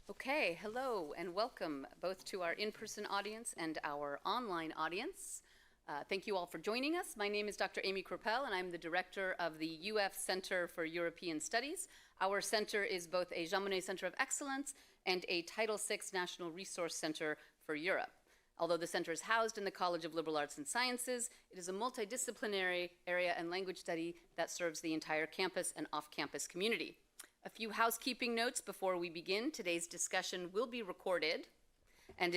Okay, hello and welcome both to our in-person audience and our online audience. Thank you all for joining us. My name is Dr. Amy Krappel and I'm the director of the UF Center for European Studies. Our center is both a Jean Monnet Center of Excellence and a Title VI National Resource Center for Europe. Although the center is housed in the College of Liberal Arts and Sciences, it is a multidisciplinary area and language study that serves the entire campus and off-campus community. A few housekeeping notes before we begin. Today's discussion will be recorded and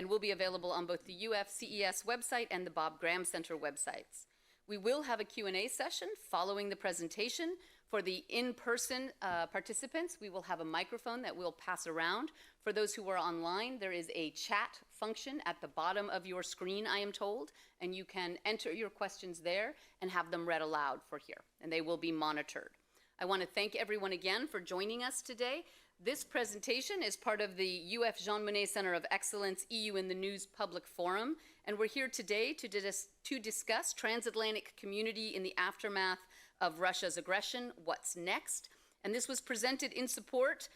will be available on both the UF-CES website and the Bob Graham Center websites. We will have a Q&A session following the presentation. For the in-person participants, we will have a microphone that we'll pass around. For those who are online, there is a chat function at the bottom of your screen, I am told, and you can enter your questions there and have them read aloud for here, and they will be monitored. I want to thank everyone again for joining us today. This presentation is part of the UF Jean Monnet Center of Excellence EU in the News Public Forum, and we're here today to discuss transatlantic community in the aftermath of Russia's aggression, what's next. And this was presented in support,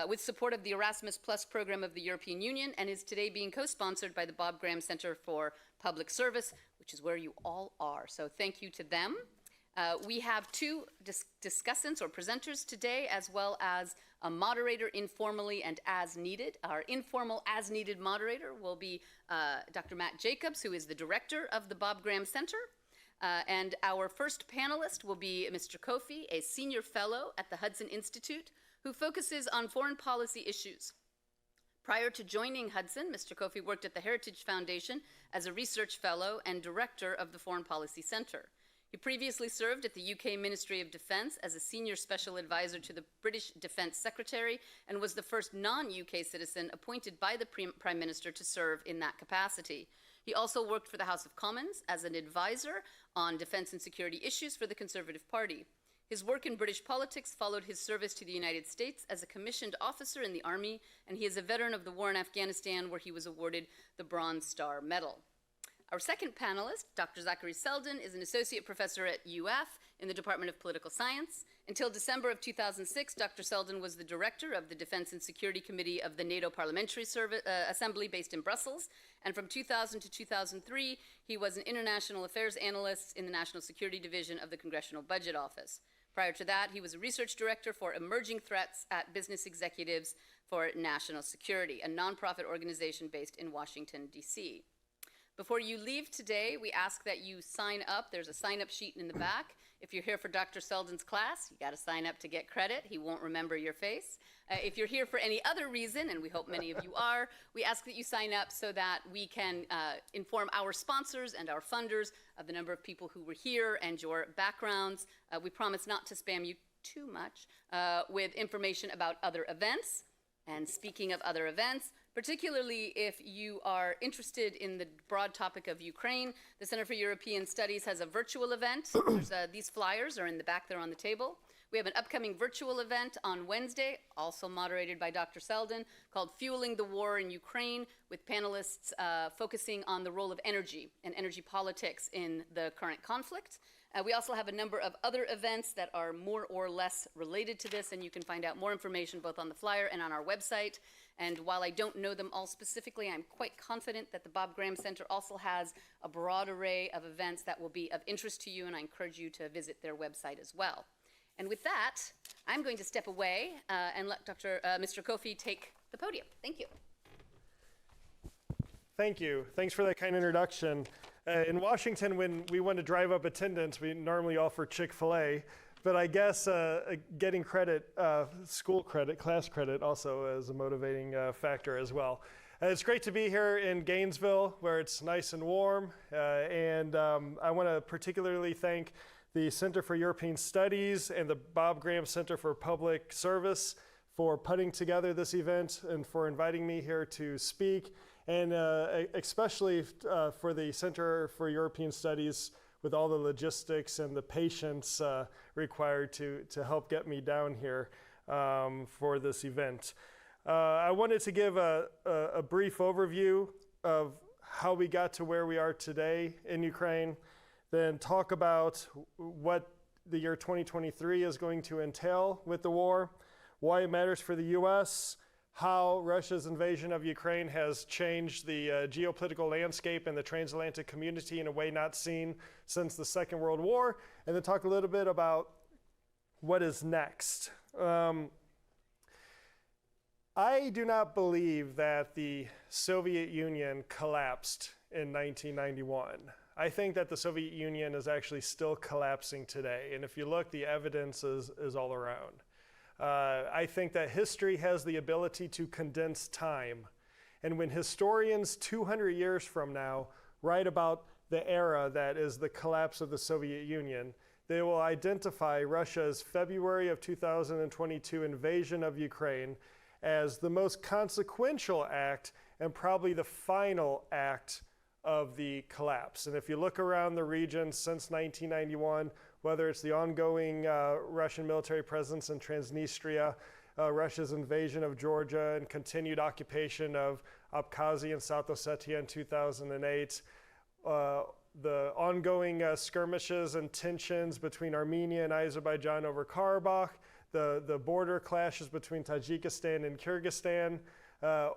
with support of the Erasmus Plus program of the European Union, and is today being co-sponsored by the Bob Graham Center for Public Service, which is where you all are. So thank you to them. We have two discussants or presenters today, as well as a moderator informally and as needed. Our informal as needed moderator will be Dr. Matt Jacobs, who is the director of the Bob Graham Center. And our first panelist will be Mr. Coffey, a senior fellow at the Hudson Institute, who focuses on foreign policy issues. Prior to joining Hudson, Mr. Coffey worked at the Heritage Foundation as a research fellow and director of the Foreign Policy Center. He previously served at the UK Ministry of Defence as a senior special advisor to the British Defence Secretary and was the first non-UK citizen appointed by the Prime Minister to serve in that capacity. He also worked for the House of Commons as an advisor on defence and security issues for the Conservative Party. His work in British politics followed his service to the United States as a commissioned officer in the Army, and he is a veteran of the war in Afghanistan, where he was awarded the Bronze Star Medal. Our second panelist, Dr. Zachary Selden, is an associate professor at UF in the Department of Political Science. Until December of 2006, Dr. Selden was the director of the Defense and Security Committee of the NATO Parliamentary Assembly based in Brussels. And from 2000 to 2003, he was an international affairs analyst in the National Security Division of the Congressional Budget Office. Prior to that, he was a research director for emerging threats at Business Executives for National Security, a nonprofit organization based in Washington, D.C. Before you leave today, we ask that you sign up. There's a sign-up sheet in the back. If you're here for Dr. Selden's class, you got to sign up to get credit. He won't remember your face. If you're here for any other reason, and we hope many of you are, we ask that you sign up so that we can inform our sponsors and our funders of the number of people who were here and your backgrounds. We promise not to spam you too much with information about other events. And speaking of other events, particularly if you are interested in the broad topic of Ukraine, the Center for European Studies has a virtual event. These flyers are in the back there on the table. We have an upcoming virtual event on Wednesday, also moderated by Dr. Selden, called Fueling the War in Ukraine, with panelists focusing on the role of energy and energy politics in the current conflict. We also have a number of other events that are more or less related to this, and you can find out more information both on the flyer and on our website. And while I don't know them all specifically, I'm quite confident that the Bob Graham Center also has a broad array of events that will be of interest to you, and I encourage you to visit their website as well. And with that, I'm going to step away and let Mr. Coffey take the podium. Thank you. Thank you. Thanks for that kind introduction. In Washington, when we want to drive up attendance, we normally offer Chick-fil-A, but I guess getting credit, school credit, class credit also is a motivating factor as well. It's great to be here in Gainesville, where it's nice and warm, and I want to particularly thank the Center for European Studies and the Bob Graham Center for Public Service for putting together this event and for inviting me here to speak, and especially for the Center for European Studies with all the logistics and the patience required to help get me down here for this event. I wanted to give a brief overview of how we got to where we are today in Ukraine, then talk about what the year 2023 is going to entail with the war, why it matters for the US, how Russia's invasion of Ukraine has changed the geopolitical landscape and the transatlantic community in a way not seen since the Second World War, and then talk a little bit about what is next. I do not believe that the Soviet Union collapsed in 1991. I think that the Soviet Union is actually still collapsing today, and if you look, the evidence is all around. I think that history has the ability to condense time. And when historians 200 years from now write about the era that is the collapse of the Soviet Union, they will identify Russia's February of 2022 invasion of Ukraine as the most consequential act and probably the final act of the collapse. And if you look around the region since 1991, whether it's the ongoing Russian military presence in Transnistria, Russia's invasion of Georgia and continued occupation of Abkhazia and South Ossetia in 2008, the ongoing skirmishes and tensions between Armenia and Azerbaijan over Karabakh, the border clashes between Tajikistan and Kyrgyzstan,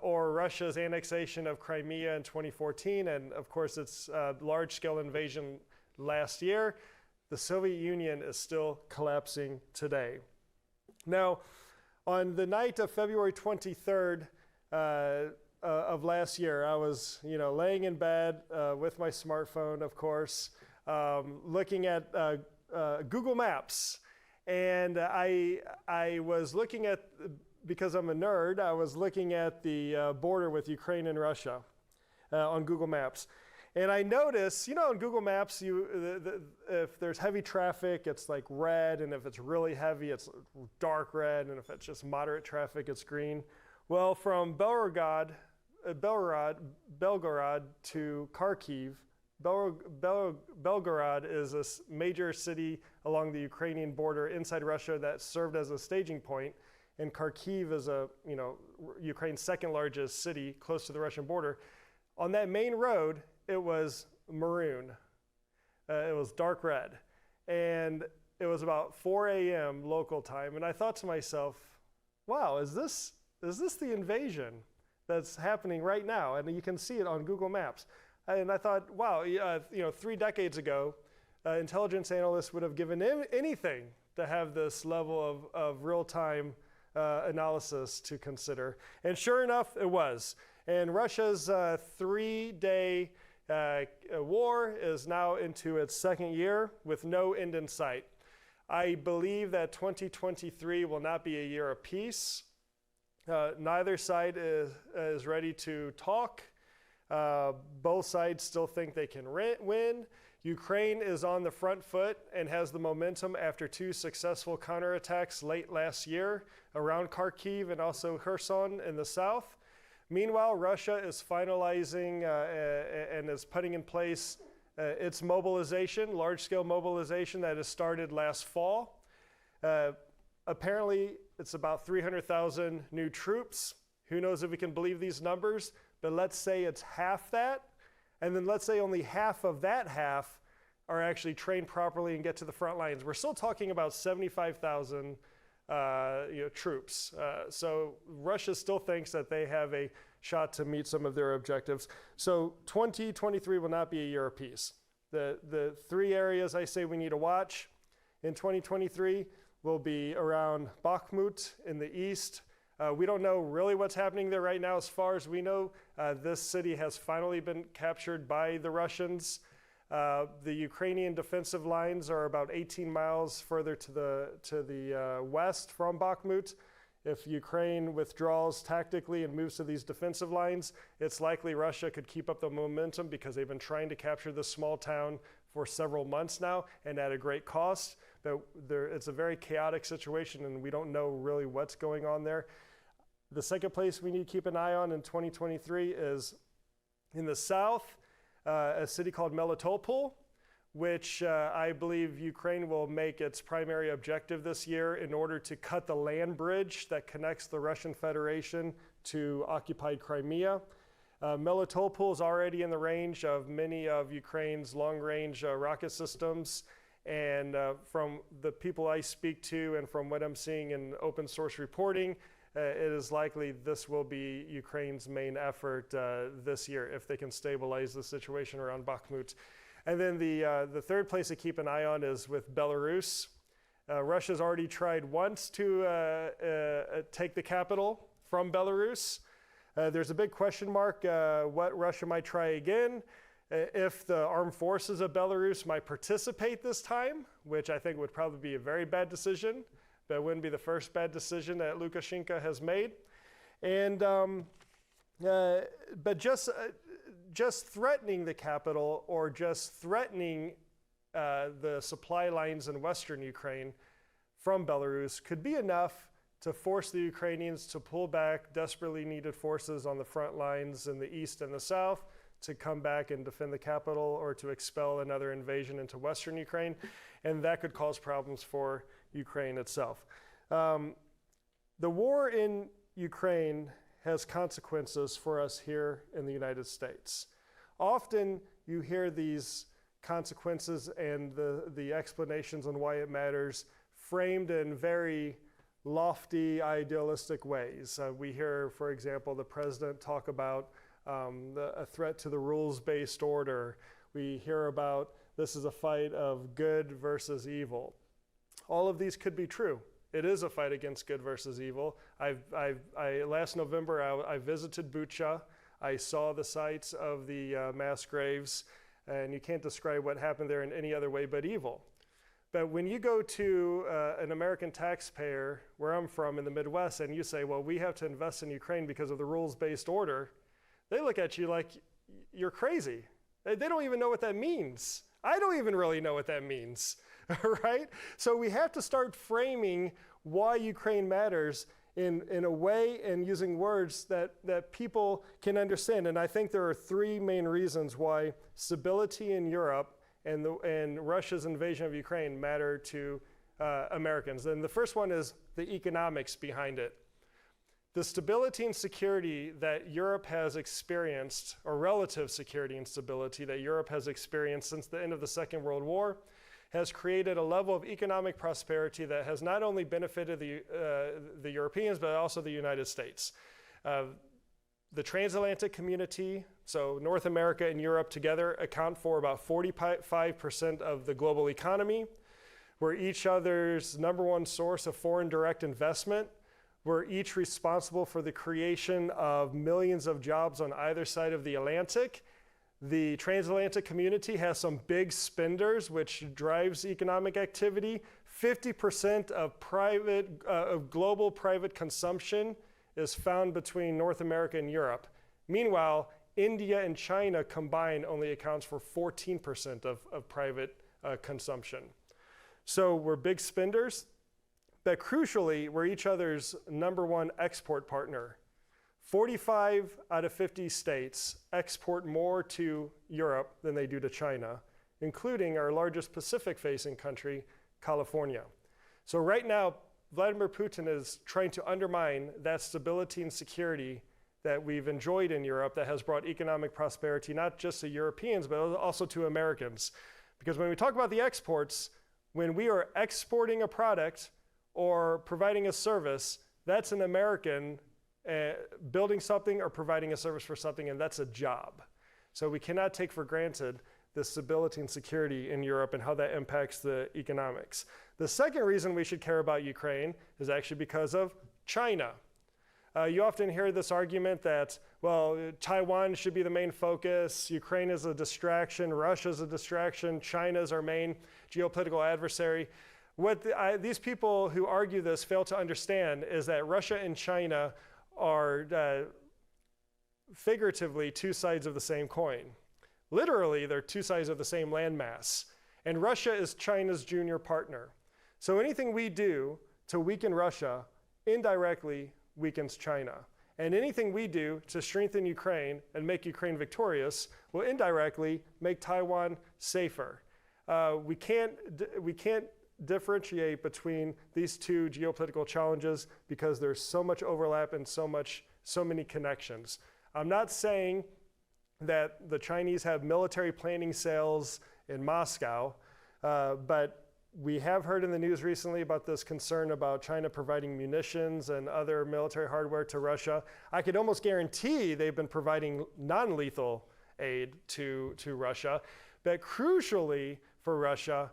or Russia's annexation of Crimea in 2014, and of course its large-scale invasion last year, the Soviet Union is still collapsing today. Now, on the night of February 23rd of last year, I was laying in bed with my smartphone, of course, looking at Google Maps. And I was looking at, because I'm a nerd, I was looking at the border with Ukraine and Russia on Google Maps. And I noticed, on Google Maps, if there's heavy traffic, it's like red, and if it's really heavy, it's dark red, and if it's just moderate traffic, it's green. Well, from Belgorod to Kharkiv, Belgorod is a major city along the Ukrainian border inside Russia that served as a staging point, and Kharkiv is Ukraine's second largest city close to the Russian border. On that main road, it was maroon. It was dark red, and it was about 4 a.m. local time, and I thought to myself, wow, is this the invasion that's happening right now? And you can see it on Google Maps. And I thought, wow, 3 decades ago, intelligence analysts would have given anything to have this level of real-time analysis to consider. And sure enough, it was. And Russia's 3-day war is now into its second year with no end in sight. I believe that 2023 will not be a year of peace. Neither side is ready to talk. Both sides still think they can win. Ukraine is on the front foot and has the momentum after 2 successful counterattacks late last year around Kharkiv and also Kherson in the south. Meanwhile, Russia is finalizing and is putting in place its mobilization, large-scale mobilization that has started last fall. Apparently, it's about 300,000 new troops. Who knows if we can believe these numbers? But let's say it's half that, and then let's say only half of that half are actually trained properly and get to the front lines. We're still talking about 75,000 troops. So Russia still thinks that they have a shot to meet some of their objectives. So 2023 will not be a year of peace. The 3 areas I say we need to watch in 2023 will be around Bakhmut in the east. We don't know really what's happening there right now. As far as we know, this city has finally been captured by the Russians. The Ukrainian defensive lines are about 18 miles further to the west from Bakhmut. If Ukraine withdraws tactically and moves to these defensive lines, it's likely Russia could keep up the momentum because they've been trying to capture this small town for several months now and at a great cost. But it's a very chaotic situation, and we don't know really what's going on there. The second place we need to keep an eye on in 2023 is in the south, a city called Melitopol, which I believe Ukraine will make its primary objective this year in order to cut the land bridge that connects the Russian Federation to occupied Crimea. Melitopol is already in the range of many of Ukraine's long-range rocket systems. And from the people I speak to and from what I'm seeing in open source reporting, it is likely this will be Ukraine's main effort this year if they can stabilize the situation around Bakhmut. And then the third place to keep an eye on is with Belarus. Russia's already tried once to take the capital from Belarus. There's a big question mark what Russia might try again. If the armed forces of Belarus might participate this time, which I think would probably be a very bad decision, but it wouldn't be the first bad decision that Lukashenko has made. And but just threatening the capital or just threatening the supply lines in Western Ukraine from Belarus could be enough to force the Ukrainians to pull back desperately needed forces on the front lines in the east and the south to come back and defend the capital or to expel another invasion into Western Ukraine. And that could cause problems for Ukraine itself. The war in Ukraine has consequences for us here in the United States. Often you hear these consequences and the explanations on why it matters framed in very lofty, idealistic ways. We hear, for example, the president talk about a threat to the rules-based order. We hear about this is a fight of good versus evil. All of these could be true. It is a fight against good versus evil. Last November, I visited Bucha. I saw the sites of the mass graves, and you can't describe what happened there in any other way but evil. But when you go to an American taxpayer, where I'm from in the Midwest, and you say, well, we have to invest in Ukraine because of the rules-based order, they look at you like you're crazy. They don't even know what that means. I don't even really know what that means, right? So we have to start framing why Ukraine matters in a way and using words that people can understand. And I think there are three main reasons why stability in Europe and Russia's invasion of Ukraine matter to Americans. And the first one is the economics behind it. The stability and security that Europe has experienced, or relative security and stability that Europe has experienced since the end of the Second World War, has created a level of economic prosperity that has not only benefited the Europeans, but also the United States. The Transatlantic community, so North America and Europe together, account for about 45% of the global economy. We're each other's number one source of foreign direct investment. We're each responsible for the creation of millions of jobs on either side of the Atlantic. The transatlantic community has some big spenders, which drives economic activity. 50% of global private consumption is found between North America and Europe. Meanwhile, India and China combined only accounts for 14% of private consumption. So we're big spenders, but crucially, we're each other's number one export partner. 45 out of 50 states export more to Europe than they do to China, including our largest Pacific-facing country, California. So right now, Vladimir Putin is trying to undermine that stability and security that we've enjoyed in Europe that has brought economic prosperity, not just to Europeans, but also to Americans. Because when we talk about the exports, when we are exporting a product or providing a service, that's an American building something or providing a service for something, and that's a job. So we cannot take for granted the stability and security in Europe and how that impacts the economics. The second reason we should care about Ukraine is actually because of China. You often hear this argument that, well, Taiwan should be the main focus, Ukraine is a distraction, Russia is a distraction, China is our main geopolitical adversary. What these people who argue this fail to understand is that Russia and China are figuratively two sides of the same coin. Literally, they're two sides of the same landmass. And Russia is China's junior partner. So anything we do to weaken Russia indirectly weakens China. And anything we do to strengthen Ukraine and make Ukraine victorious will indirectly make Taiwan safer. We can't differentiate between these two geopolitical challenges because there's so much overlap and so many connections. I'm not saying that the Chinese have military planning cells in Moscow, but We have heard in the news recently about this concern about China providing munitions and other military hardware to Russia. I could almost guarantee they've been providing non-lethal aid to Russia. But crucially for Russia,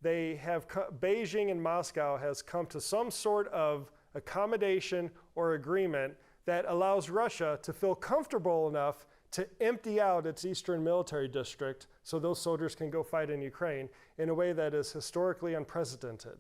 Beijing and Moscow has come to some sort of accommodation or agreement that allows Russia to feel comfortable enough to empty out its eastern military district so those soldiers can go fight in Ukraine in a way that is historically unprecedented.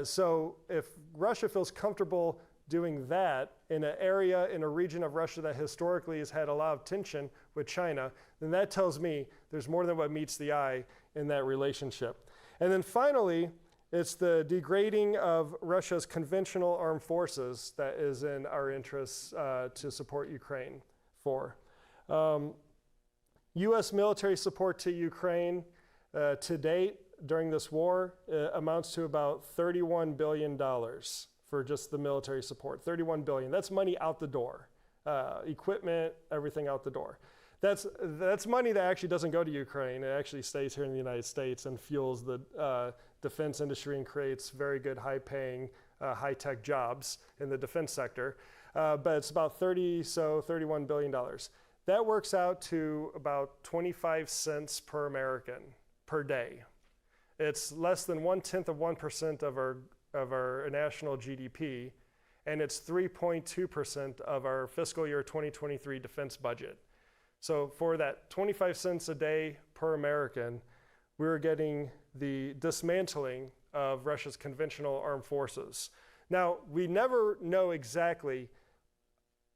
So if Russia feels comfortable doing that in an area, in a region of Russia that historically has had a lot of tension with China, then that tells me there's more than what meets the eye in that relationship. And then finally, it's the degrading of Russia's conventional armed forces that is in our interests to support Ukraine for. U.S. military support to Ukraine to date during this war amounts to about $31 billion for just the military support. $31 billion. That's money out the door. Equipment, everything out the door. That's money that actually doesn't go to Ukraine. It actually stays here in the United States and fuels the defense industry and creates very good, high-paying, high-tech jobs in the defense sector. But it's about $31 billion. That works out to about 25 cents per American per day. It's less than 0.1% of our national GDP, and it's 3.2% of our fiscal year 2023 defense budget. So for that 25 cents a day per American, we're getting the dismantling of Russia's conventional armed forces. Now, we never know exactly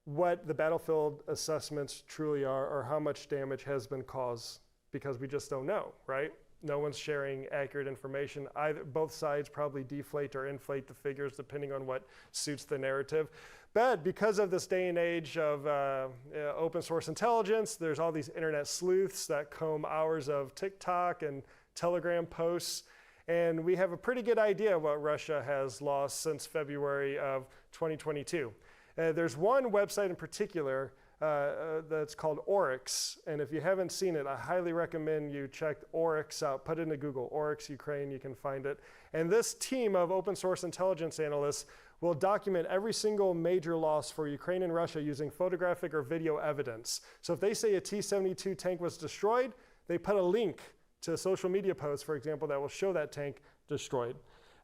what the battlefield assessments truly are or how much damage has been caused because we just don't know, right? No one's sharing accurate information. Both sides probably deflate or inflate the figures depending on what suits the narrative. But because of this day and age of open source intelligence, there's all these internet sleuths that comb hours of TikTok and Telegram posts. And we have a pretty good idea what Russia has lost since February of 2022. There's one website in particular that's called Oryx, and if you haven't seen it, I highly recommend you check Oryx out. Put it into Google, Oryx Ukraine, you can find it. And this team of open source intelligence analysts will document every single major loss for Ukraine and Russia using photographic or video evidence. So if they say a T-72 tank was destroyed, they put a link to a social media post, for example, that will show that tank destroyed.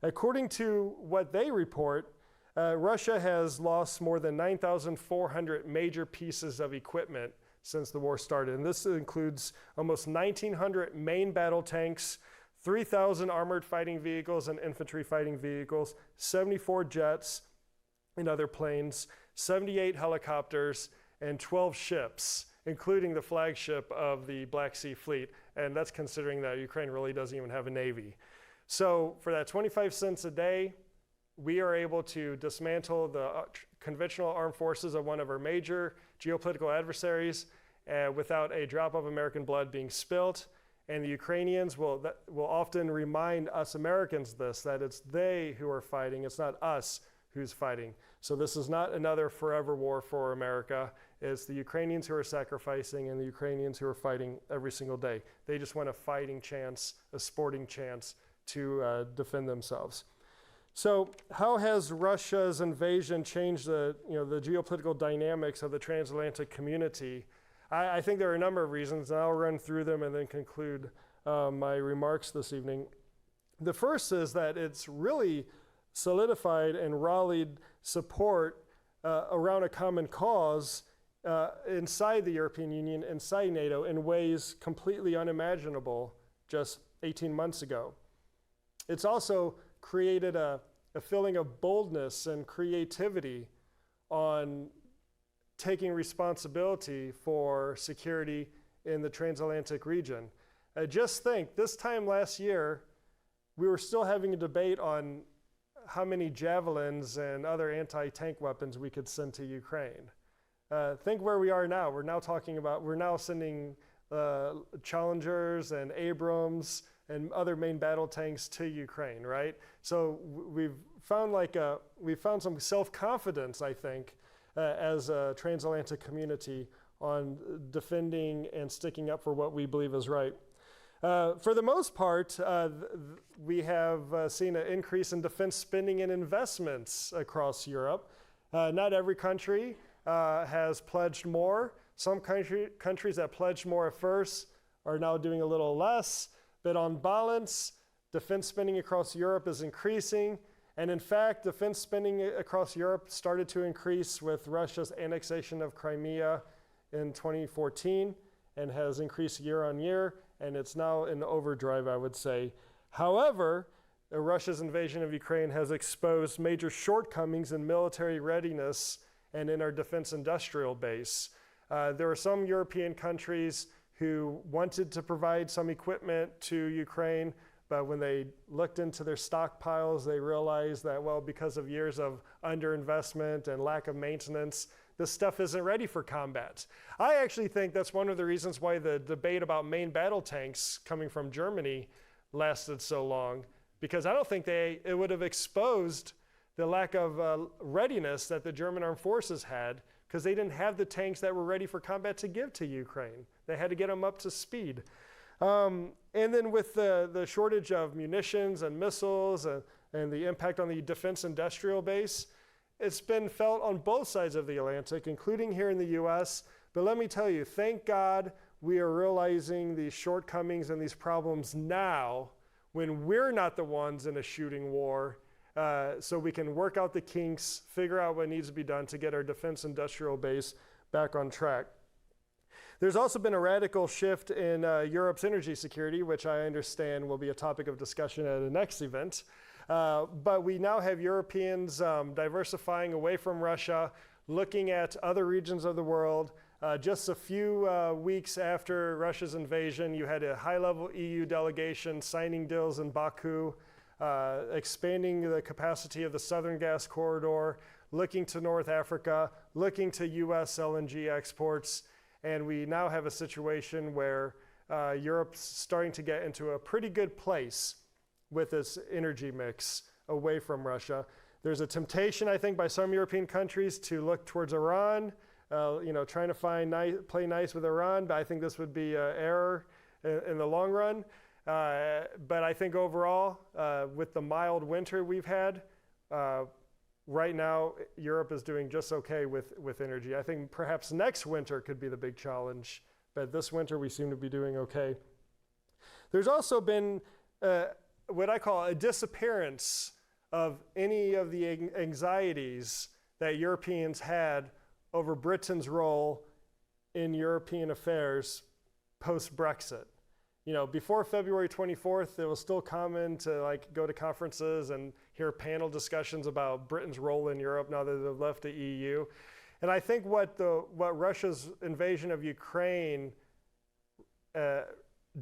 According to what they report, Russia has lost more than 9,400 major pieces of equipment since the war started. And this includes almost 1,900 main battle tanks, 3,000 armored fighting vehicles and infantry fighting vehicles, 74 jets and other planes, 78 helicopters, and 12 ships, including the flagship of the Black Sea Fleet. And that's considering that Ukraine really doesn't even have a navy. So for that 25 cents a day, we are able to dismantle the conventional armed forces of one of our major geopolitical adversaries without a drop of American blood being spilt. And the Ukrainians will often remind us Americans that it's they who are fighting, it's not us who's fighting. So this is not another forever war for America. It's the Ukrainians who are sacrificing and the Ukrainians who are fighting every single day. They just want a fighting chance, a sporting chance to defend themselves. So how has Russia's invasion changed the geopolitical dynamics of the transatlantic community? I think there are a number of reasons, and I'll run through them and then conclude my remarks this evening. The first is that it's really solidified and rallied support around a common cause inside the European Union, inside NATO, in ways completely unimaginable just 18 months ago. It's also created a feeling of boldness and creativity on taking responsibility for security in the transatlantic region. Just think, this time last year, we were still having a debate on how many javelins and other anti-tank weapons we could send to Ukraine. Think where we are now. We're now sending Challengers and Abrams and other main battle tanks to Ukraine, right? So we've found some self-confidence, I think, as a transatlantic community on defending and sticking up for what we believe is right. For the most part, we have seen an increase in defense spending and investments across Europe. Not every country has pledged more. Some countries that pledged more at first are now doing a little less, but on balance, defense spending across Europe is increasing. And in fact, defense spending across Europe started to increase with Russia's annexation of Crimea in 2014 and has increased year on year, and it's now in overdrive, I would say. However, Russia's invasion of Ukraine has exposed major shortcomings in military readiness and in our defense industrial base. There are some European countries who wanted to provide some equipment to Ukraine, but when they looked into their stockpiles, they realized that, well, because of years of underinvestment and lack of maintenance, this stuff isn't ready for combat. I actually think that's one of the reasons why the debate about main battle tanks coming from Germany lasted so long, because I don't think it would have exposed the lack of readiness that the German armed forces had, because they didn't have the tanks that were ready for combat to give to Ukraine. They had to get them up to speed. And then with the shortage of munitions and missiles and the impact on the defense industrial base, it's been felt on both sides of the Atlantic, including here in the US. But let me tell you, thank God we are realizing these shortcomings and these problems now when we're not the ones in a shooting war, so we can work out the kinks, figure out what needs to be done to get our defense industrial base back on track. There's also been a radical shift in Europe's energy security, which I understand will be a topic of discussion at the next event. But we now have Europeans diversifying away from Russia, looking at other regions of the world. Just a few weeks after Russia's invasion, you had a high-level EU delegation signing deals in Baku, expanding the capacity of the Southern Gas Corridor, looking to North Africa, looking to US LNG exports. And we now have a situation where Europe's starting to get into a pretty good place with its energy mix away from Russia. There's a temptation, I think, by some European countries to look towards Iran, trying to play nice with Iran, but I think this would be an error in the long run. But I think overall, with the mild winter we've had, right now, Europe is doing just okay with energy. I think perhaps next winter could be the big challenge, but this winter we seem to be doing okay. There's also been what I call a disappearance of any of the anxieties that Europeans had over Britain's role in European affairs post-Brexit. Before February 24th, it was still common to go to conferences and hear panel discussions about Britain's role in Europe now that they've left the EU. And I think what Russia's invasion of Ukraine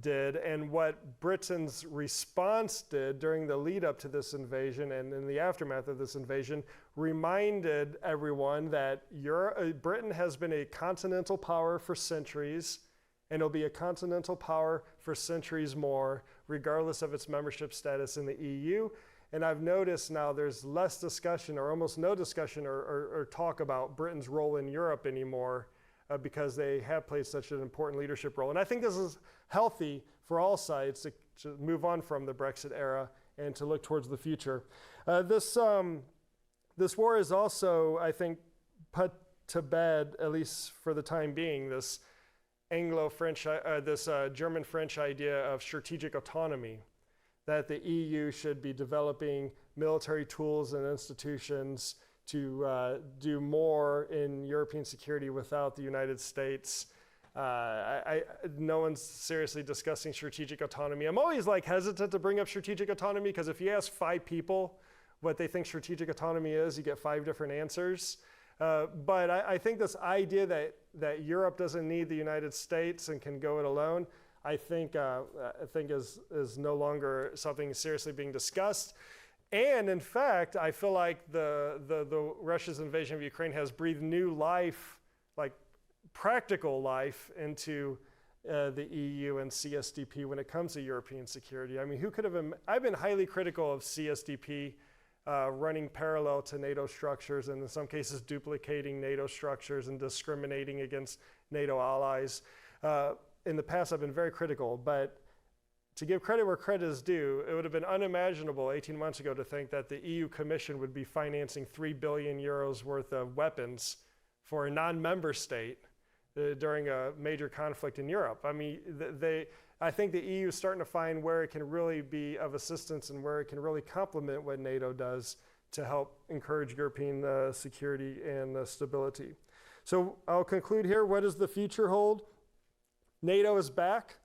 did and what Britain's response did during the lead up to this invasion and in the aftermath of this invasion reminded everyone that Britain has been a continental power for centuries, and it'll be a continental power for centuries more, regardless of its membership status in the EU. And I've noticed now there's less discussion or almost no discussion or talk about Britain's role in Europe anymore because they have played such an important leadership role. And I think this is healthy for all sides to move on from the Brexit era and to look towards the future. This war is also, I think, put to bed, at least for the time being, this Anglo-French, German-French idea of strategic autonomy, that the EU should be developing military tools and institutions to do more in European security without the United States. No one's seriously discussing strategic autonomy. I'm always hesitant to bring up strategic autonomy because if you ask 5 people what they think strategic autonomy is, you get 5 different answers. But I think this idea that Europe doesn't need the United States and can go it alone, I think is no longer something seriously being discussed. And in fact, I feel like the Russia's invasion of Ukraine has breathed new life, practical life, into the EU and CSDP when it comes to European security. I mean, who could have? I've been highly critical of CSDP. Running parallel to NATO structures and in some cases duplicating NATO structures and discriminating against NATO allies. In the past, I've been very critical, but to give credit where credit is due, it would have been unimaginable 18 months ago to think that the EU Commission would be financing 3 billion euros worth of weapons for a non-member state during a major conflict in Europe. I mean, I think the EU is starting to find where it can really be of assistance and where it can really complement what NATO does to help encourage European security and stability. So I'll conclude here. What does the future hold? NATO is back,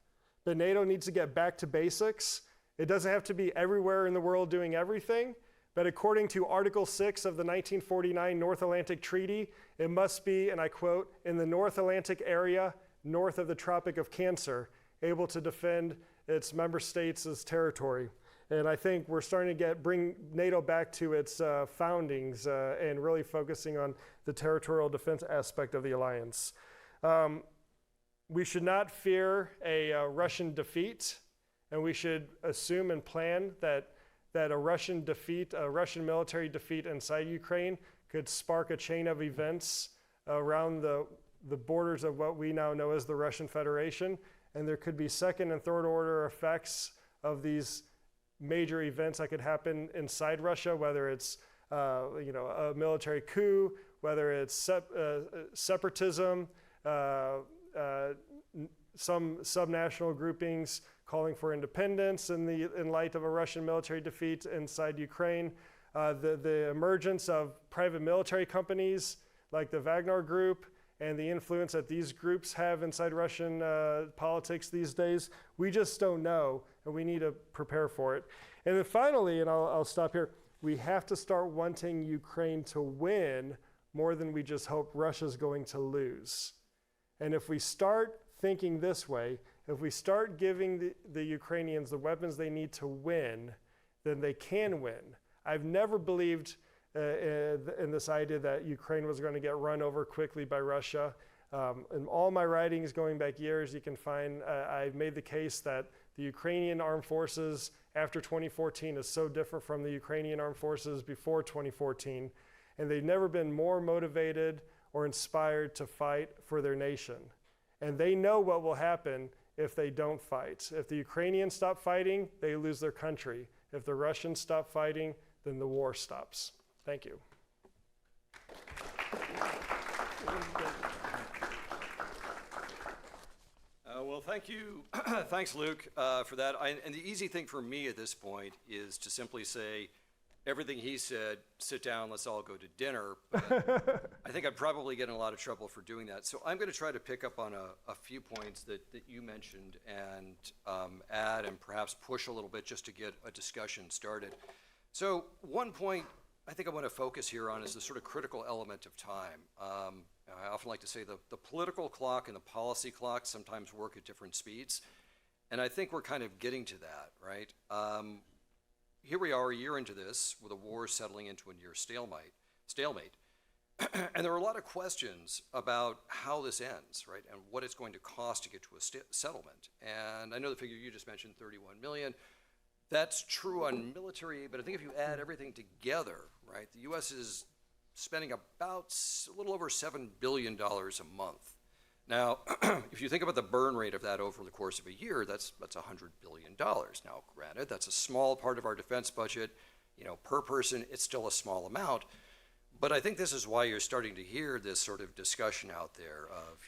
but NATO needs to get back to basics. It doesn't have to be everywhere in the world doing everything, but according to Article 6 of the 1949 North Atlantic Treaty, it must be, and I quote, in the North Atlantic area north of the Tropic of Cancer, able to defend its member states' territory. And I think we're starting to bring NATO back to its foundings and really focusing on the territorial defense aspect of the alliance. We should not fear a Russian defeat, and we should assume and plan that a Russian defeat, a Russian military defeat inside Ukraine could spark a chain of events around the borders of what we now know as the Russian Federation, and there could be second and third order effects of these major events that could happen inside Russia, whether it's a military coup, whether it's separatism, some subnational groupings calling for independence in light of a Russian military defeat inside Ukraine, the emergence of private military companies like the Wagner Group and the influence that these groups have inside Russian politics these days. We just don't know, and we need to prepare for it. And then finally, and I'll stop here, we have to start wanting Ukraine to win more than we just hope Russia's going to lose. And if we start thinking this way, if we start giving the Ukrainians the weapons they need to win, then they can win. I've never believed in this idea that Ukraine was going to get run over quickly by Russia. In all my writings going back years, you can find I've made the case that the Ukrainian armed forces after 2014 is so different from the Ukrainian armed forces before 2014, and they've never been more motivated or inspired to fight for their nation. And they know what will happen if they don't fight. If the Ukrainians stop fighting, they lose their country. If the Russians stop fighting, then the war stops. Thank you. Well, thank you. Thanks, Luke, for that. And the easy thing for me at this point is to simply say, everything he said, sit down, let's all go to dinner. But I think I'd probably get in a lot of trouble for doing that. So I'm going to try to pick up on a few points that you mentioned and add and perhaps push a little bit just to get a discussion started. So one point I think I want to focus here on is the sort of critical element of time. I often like to say the political clock and the policy clock sometimes work at different speeds. And I think we're kind of getting to that, right? Here we are a year into this with a war settling into a near stalemate. And there are a lot of questions about how this ends, right? And what it's going to cost to get to a settlement. And I know the figure you just mentioned, 31 million. That's true on military, but I think if you add everything together, right, the U.S. is spending about a little over $7 billion a month. Now, if you think about the burn rate of that over the course of a year, that's $100 billion. Now, granted, that's a small part of our defense budget. Per person, it's still a small amount. But I think this is why you're starting to hear this sort of discussion out there of,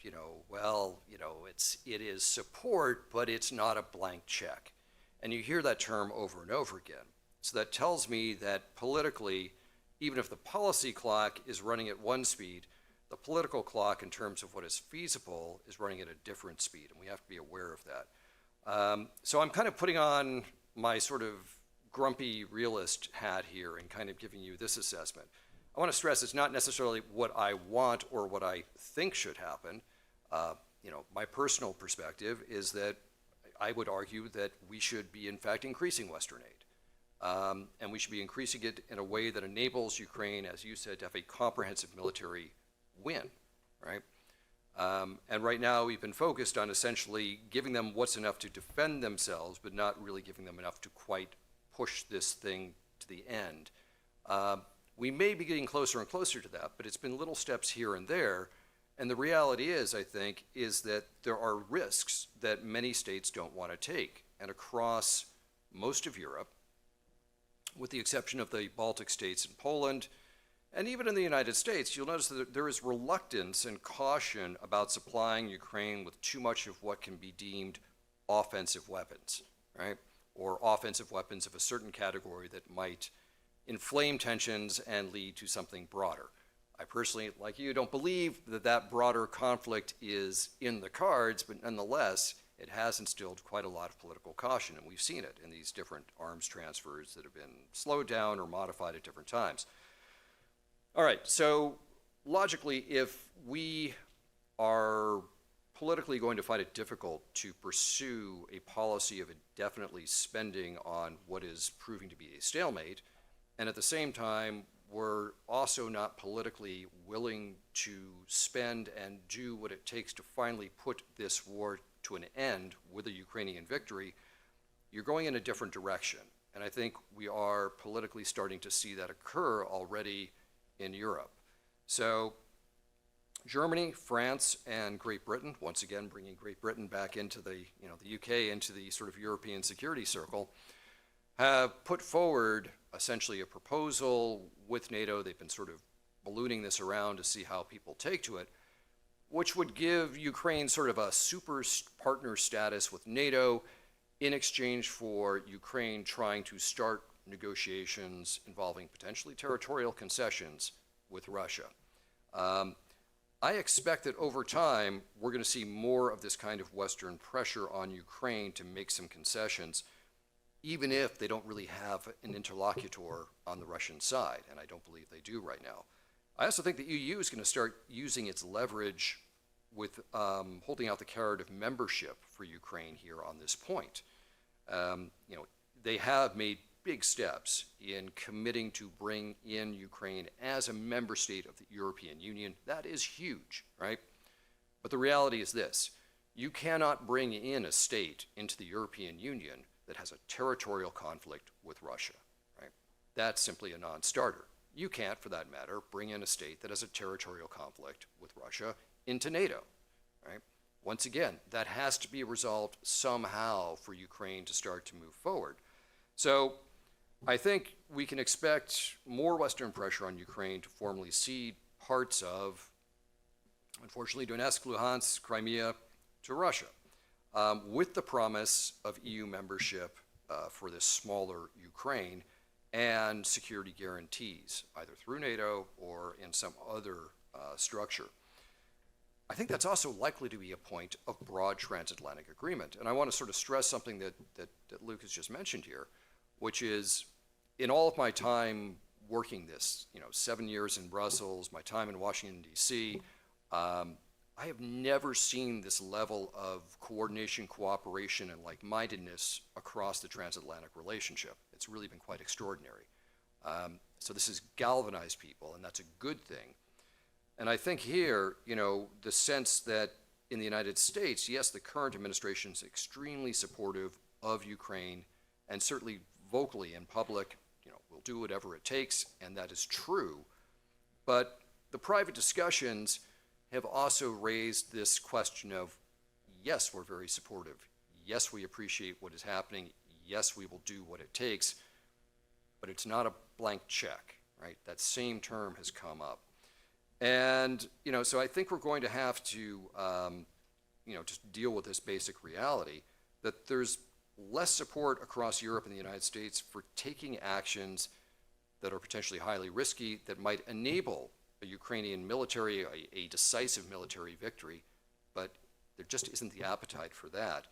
it is support, but it's not a blank check. And you hear that term over and over again. So that tells me that politically, even if the policy clock is running at one speed, the political clock in terms of what is feasible is running at a different speed, and we have to be aware of that. So I'm kind of putting on my sort of grumpy realist hat here and kind of giving you this assessment. I want to stress it's not necessarily what I want or what I think should happen. My personal perspective is that I would argue that we should be, in fact, increasing Western aid. And we should be increasing it in a way that enables Ukraine, as you said, to have a comprehensive military win, right? And right now we've been focused on essentially giving them what's enough to defend themselves, but not really giving them enough to quite push this thing to the end. We may be getting closer and closer to that, but it's been little steps here and there. And the reality is, I think, is that there are risks that many states don't want to take. And across most of Europe, with the exception of the Baltic states and Poland, and even in the United States, you'll notice that there is reluctance and caution about supplying Ukraine with too much of what can be deemed offensive weapons, right? Or offensive weapons of a certain category that might inflame tensions and lead to something broader. I personally, like you, don't believe that that broader conflict is in the cards, but nonetheless, it has instilled quite a lot of political caution, and we've seen it in these different arms transfers that have been slowed down or modified at different times. All right, so logically, if we are politically going to find it difficult to pursue a policy of indefinitely spending on what is proving to be a stalemate, and at the same time, we're also not politically willing to spend and do what it takes to finally put this war to an end with a Ukrainian victory, you're going in a different direction. And I think we are politically starting to see that occur already in Europe. So Germany, France, and Great Britain, once again bringing Great Britain back into the UK into the sort of European security circle, have put forward essentially a proposal with NATO. They've been sort of ballooning this around to see how people take to it, which would give Ukraine sort of a super partner status with NATO in exchange for Ukraine trying to start negotiations involving potentially territorial concessions with Russia. I expect that over time, we're going to see more of this kind of Western pressure on Ukraine to make some concessions, even if they don't really have an interlocutor on the Russian side, and I don't believe they do right now. I also think the EU is going to start using its leverage with holding out the carrot of membership for Ukraine here on this point. They have made big steps in committing to bring in Ukraine as a member state of the European Union. That is huge, right? But the reality is this: you cannot bring in a state into the European Union that has a territorial conflict with Russia, right? That's simply a non-starter. You can't, for that matter, bring in a state that has a territorial conflict with Russia into NATO, right? Once again, that has to be resolved somehow for Ukraine to start to move forward. So I think we can expect more Western pressure on Ukraine to formally cede parts of, unfortunately, Donetsk, Luhansk, Crimea to Russia, with the promise of EU membership for this smaller Ukraine and security guarantees, either through NATO or in some other structure. I think that's also likely to be a point of broad transatlantic agreement. And I want to sort of stress something that Luke has just mentioned here, which is, in all of my time working this, 7 years in Brussels, my time in Washington, D.C., I have never seen this level of coordination, cooperation, and like-mindedness across the transatlantic relationship. It's really been quite extraordinary. So this has galvanized people, and that's a good thing. And I think here, the sense that in the United States, yes, the current administration is extremely supportive of Ukraine, and certainly vocally in public, we'll do whatever it takes, and that is true. But the private discussions have also raised this question of, yes, we're very supportive. Yes, we appreciate what is happening. Yes, we will do what it takes. But it's not a blank check, right? That same term has come up. And, so I think we're going to have to, just deal with this basic reality that there's less support across Europe and the United States for taking actions that are potentially highly risky that might enable a Ukrainian military, a decisive military victory, but there just isn't the appetite for that.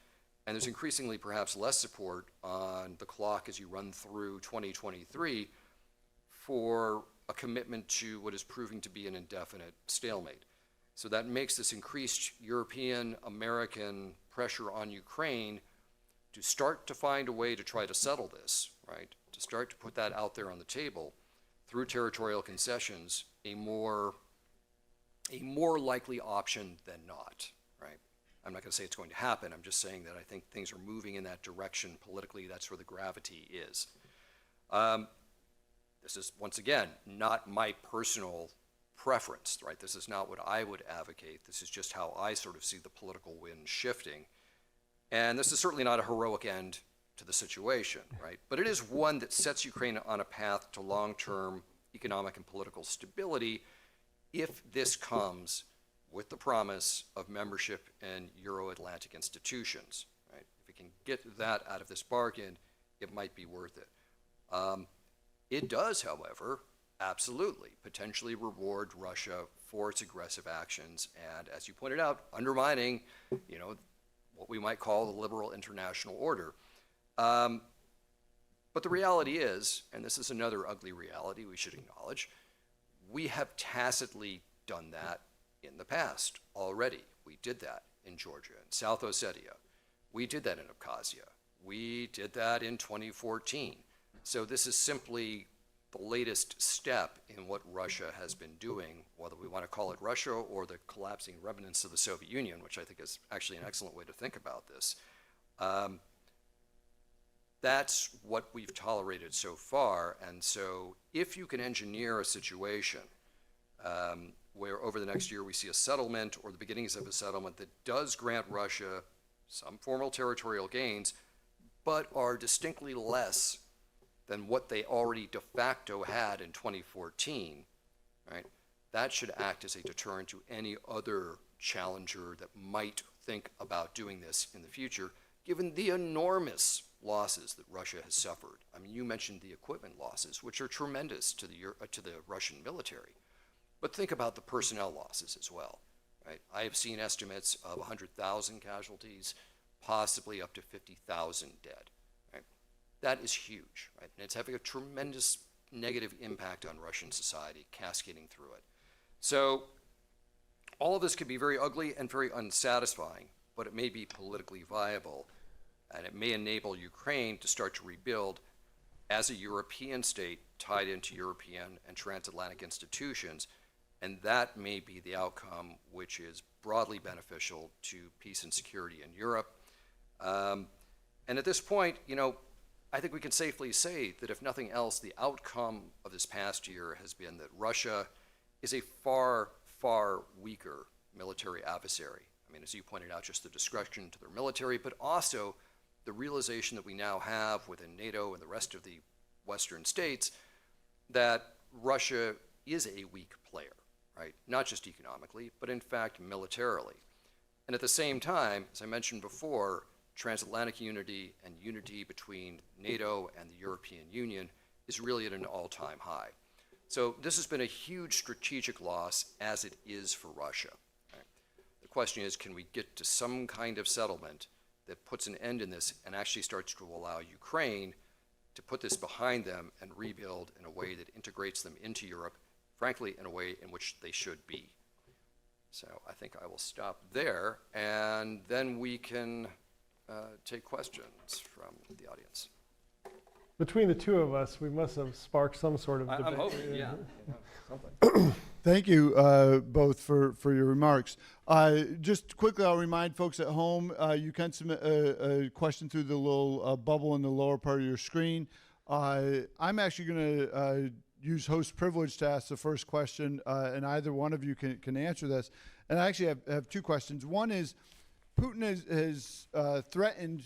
And there's increasingly perhaps less support on the clock as you run through 2023 for a commitment to what is proving to be an indefinite stalemate. So that makes this increased European, American pressure on Ukraine to start to find a way to try to settle this, right? To start to put that out there on the table through territorial concessions, a more likely option than not, right? I'm not going to say it's going to happen. I'm just saying that I think things are moving in that direction politically. That's where the gravity is. This is, once again, not my personal preference, right? This is not what I would advocate. This is just how I sort of see the political wind shifting. And this is certainly not a heroic end to the situation, right? But it is one that sets Ukraine on a path to long-term economic and political stability if this comes with the promise of membership in Euro-Atlantic institutions, right? If we can get that out of this bargain, it might be worth it. It does, however, absolutely potentially reward Russia for its aggressive actions and, as you pointed out, undermining, what we might call the liberal international order. But the reality is, and this is another ugly reality we should acknowledge, we have tacitly done that in the past already. We did that in Georgia and South Ossetia. We did that in Abkhazia. We did that in 2014. So this is simply the latest step in what Russia has been doing, whether we want to call it Russia or the collapsing remnants of the Soviet Union, which I think is actually an excellent way to think about this. That's what we've tolerated so far. And so if you can engineer a situation where over the next year we see a settlement or the beginnings of a settlement that does grant Russia some formal territorial gains, but are distinctly less than what they already de facto had in 2014, right? That should act as a deterrent to any other challenger that might think about doing this in the future, given the enormous losses that Russia has suffered. I mean, you mentioned the equipment losses, which are tremendous to the Russian military. But think about the personnel losses as well, right? I have seen estimates of 100,000 casualties, possibly up to 50,000 dead, right? That is huge, right? And it's having a tremendous negative impact on Russian society, cascading through it. So all of this could be very ugly and very unsatisfying, but it may be politically viable, and it may enable Ukraine to start to rebuild as a European state tied into European and transatlantic institutions. And that may be the outcome which is broadly beneficial to peace and security in Europe. And at this point, I think we can safely say that if nothing else, the outcome of this past year has been that Russia is a far, far weaker military adversary. I mean, as you pointed out, just the discretion to their military, but also the realization that we now have within NATO and the rest of the Western states that Russia is a weak player, right? Not just economically, but in fact militarily. And at the same time, as I mentioned before, transatlantic unity and unity between NATO and the European Union is really at an all-time high. So this has been a huge strategic loss, as it is for Russia. Right? The question is, can we get to some kind of settlement that puts an end in this and actually starts to allow Ukraine to put this behind them and rebuild in a way that integrates them into Europe, frankly, in a way in which they should be. So I think I will stop there, and then we can take questions from the audience. Between the two of us, we must have sparked some sort of debate. I'm hoping, yeah. Something. Thank you both for your remarks. Just quickly, I'll remind folks at home, you can submit a question through the little bubble in the lower part of your screen. I'm actually going to use host privilege to ask the first question, and either one of you can answer this. And I actually have two questions. One is, Putin has threatened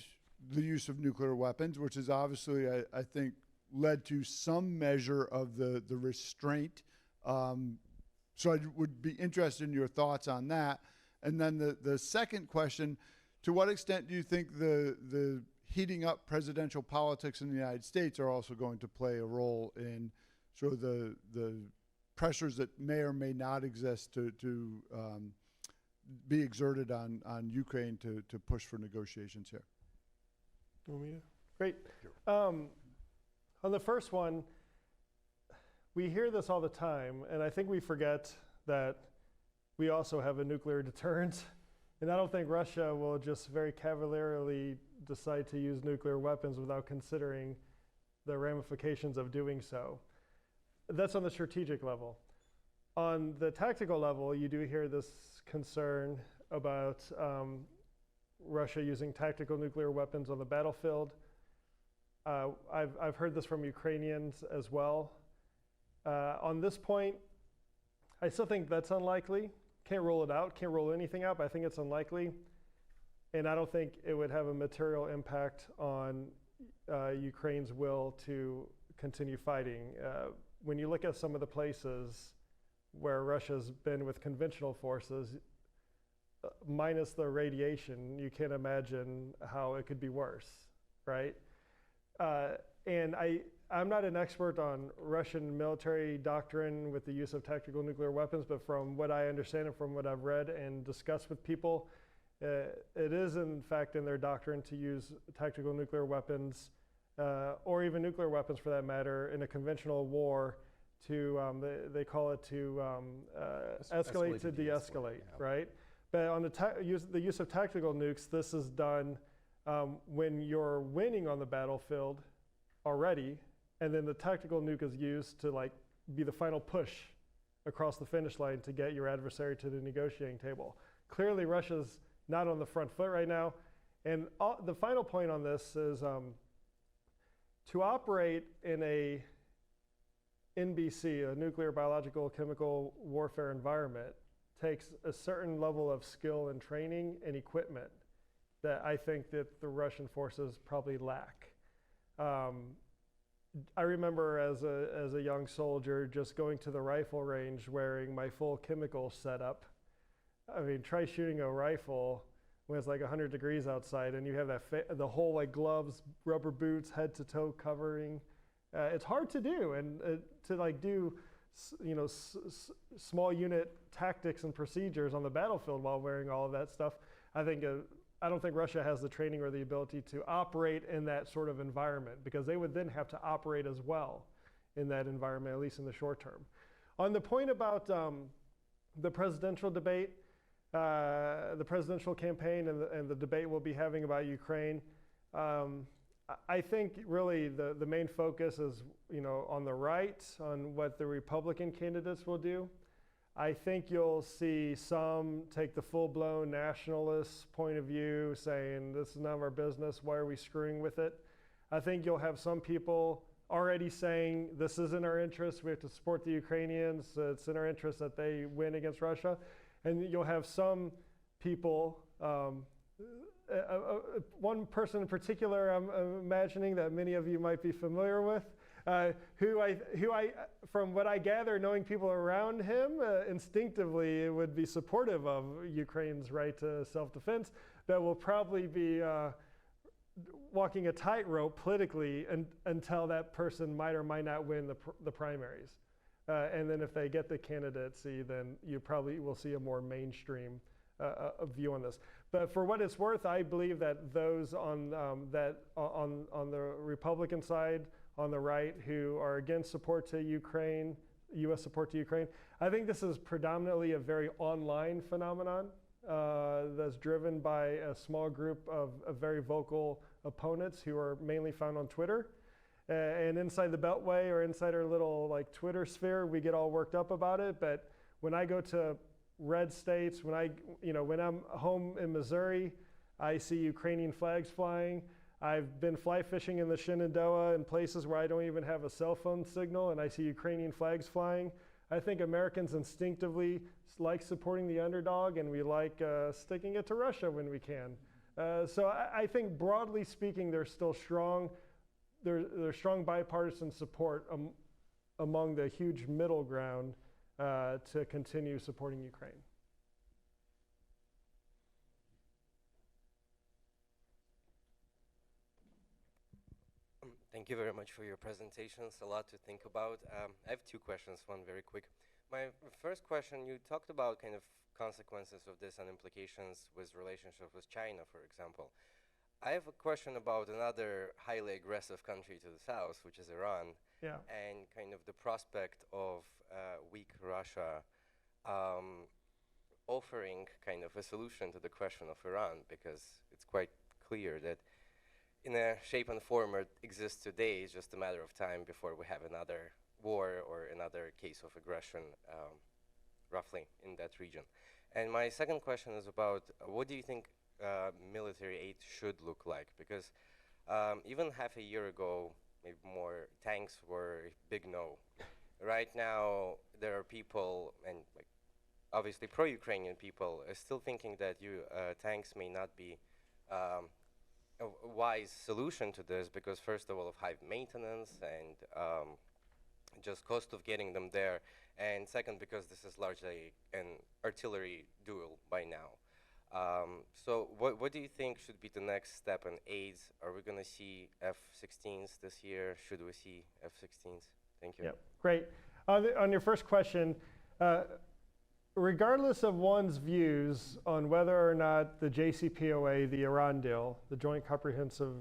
the use of nuclear weapons, which has obviously, I think, led to some measure of the restraint. So I would be interested in your thoughts on that. And then the second question, to what extent do you think the heating up presidential politics in the United States are also going to play a role in sort of the pressures that may or may not exist to be exerted on Ukraine to push for negotiations here? Great. On the first one, we hear this all the time, and I think we forget that we also have a nuclear deterrent. And I don't think Russia will just very cavalierly decide to use nuclear weapons without considering the ramifications of doing so. That's on the strategic level. On the tactical level, you do hear this concern about Russia using tactical nuclear weapons on the battlefield. I've heard this from Ukrainians as well. On this point, I still think that's unlikely. Can't rule it out, can't rule anything out, but I think it's unlikely. And I don't think it would have a material impact on Ukraine's will to continue fighting. When you look at some of the places where Russia's been with conventional forces, minus the radiation, you can't imagine how it could be worse, right? And I'm not an expert on Russian military doctrine with the use of tactical nuclear weapons, but from what I understand and from what I've read and discussed with people, it is in fact in their doctrine to use tactical nuclear weapons, or even nuclear weapons for that matter, in a conventional war to, they call it to escalate to de-escalate, right? But on the use of tactical nukes, this is done when you're winning on the battlefield already, and then the tactical nuke is used to like be the final push across the finish line to get your adversary to the negotiating table. Clearly, Russia's not on the front foot right now. And the final point on this is to operate in a NBC, a nuclear, biological, chemical warfare environment, takes a certain level of skill and training and equipment that I think that the Russian forces probably lack. I remember as a young soldier just going to the rifle range wearing my full chemical setup. I mean, try shooting a rifle when it's like 100 degrees outside and you have that the whole like gloves, rubber boots, head to toe covering. It's hard to do, and to like do small unit tactics and procedures on the battlefield while wearing all of that stuff. I don't think Russia has the training or the ability to operate in that sort of environment, because they would then have to operate as well in that environment, at least in the short term. On the point about the presidential debate, the presidential campaign and the debate we'll be having about Ukraine, I think really the main focus is on the right, on what the Republican candidates will do. I think you'll see some take the full-blown nationalist point of view, saying this is none of our business, why are we screwing with it? I think you'll have some people already saying this is in our interest, we have to support the Ukrainians, it's in our interest that they win against Russia. And you'll have some people, one person in particular I'm imagining that many of you might be familiar with, who I, from what I gather, knowing people around him, instinctively would be supportive of Ukraine's right to self-defense, but will probably be walking a tightrope politically until that person might or might not win the primaries. And then if they get the candidacy, then you probably will see a more mainstream view on this. But for what it's worth, I believe that those on the Republican side, on the right, who are against support to Ukraine, U.S. support to Ukraine, I think this is predominantly a very online phenomenon that's driven by a small group of very vocal opponents who are mainly found on Twitter. And inside the Beltway or inside our little like Twitter sphere, we get all worked up about it. But when I go to red states, when I'm home in Missouri, I see Ukrainian flags flying. I've been fly fishing in the Shenandoah in places where I don't even have a cell phone signal, and I see Ukrainian flags flying. I think Americans instinctively like supporting the underdog, and we like sticking it to Russia when we can. So I think broadly speaking, there's still strong bipartisan support among the huge middle ground to continue supporting Ukraine. Thank you very much for your presentations. A lot to think about. I have two questions, one very quick. My first question, you talked about kind of consequences of this and implications with relationship with China, for example. I have a question about another highly aggressive country to the south, which is Iran, and kind of the prospect of weak Russia offering kind of a solution to the question of Iran, because it's quite clear that in a shape and form it exists today, it's just a matter of time before we have another war or another case of aggression roughly in that region. And my second question is about what do you think military aid should look like? Because even half a year ago, maybe more, tanks were a big no. right now there are people, and like obviously pro-Ukrainian people, still thinking that tanks may not be a wise solution to this, because first of all of high maintenance and just cost of getting them there, and second because this is largely an artillery duel by now. So what do you think should be the next step in aids? Are we going to see F-16s this year? Should we see F-16s? Thank you. Yeah, great. On your first question, regardless of one's views on whether or not the JCPOA, the Iran deal, the Joint Comprehensive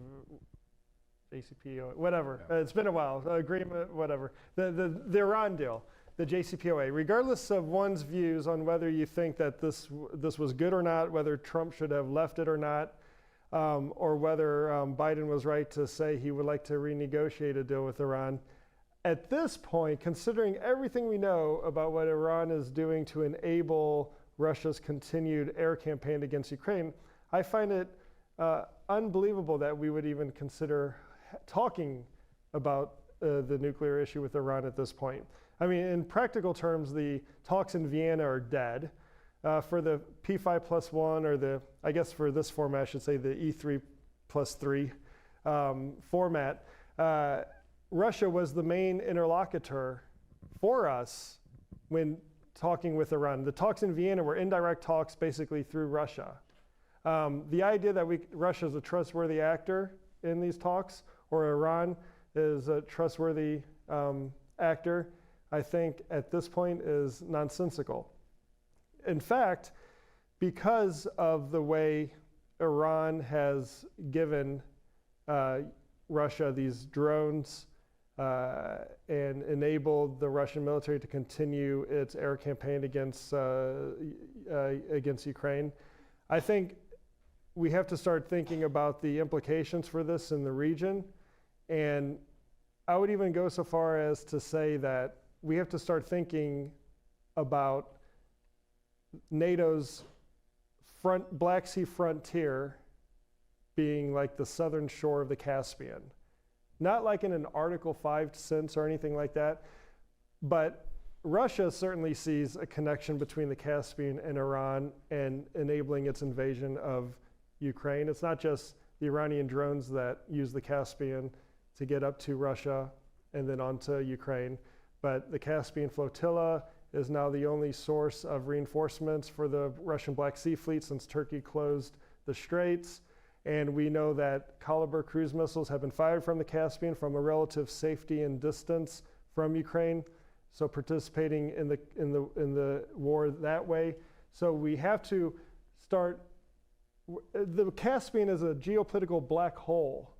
JCPOA, whatever, it's been a while, agreement, whatever, the Iran deal, the JCPOA, regardless of one's views on whether you think that this was good or not, whether Trump should have left it or not, or whether Biden was right to say he would like to renegotiate a deal with Iran, at this point, considering everything we know about what Iran is doing to enable Russia's continued air campaign against Ukraine, I find it unbelievable that we would even consider talking about the nuclear issue with Iran at this point. I mean, in practical terms, the talks in Vienna are dead. For the P5+1, or I guess for this format, I should say the E3+3 format, Russia was the main interlocutor for us when talking with Iran. The talks in Vienna were indirect talks basically through Russia. The idea that Russia is a trustworthy actor in these talks, or Iran is a trustworthy actor, I think at this point is nonsensical. In fact, because of the way Iran has given Russia these drones and enabled the Russian military to continue its air campaign against Ukraine, I think we have to start thinking about the implications for this in the region. And I would even go so far as to say that we have to start thinking about NATO's Black Sea frontier being like the southern shore of the Caspian. Not like in an Article 5 sense or anything like that, but Russia certainly sees a connection between the Caspian and Iran and enabling its invasion of Ukraine. It's not just the Iranian drones that use the Caspian to get up to Russia and then onto Ukraine, but the Caspian flotilla is now the only source of reinforcements for the Russian Black Sea Fleet since Turkey closed the straits. And we know that Kalibr cruise missiles have been fired from the Caspian from a relative safety and distance from Ukraine, so participating in the war that way. So we have to start. The Caspian is a geopolitical black hole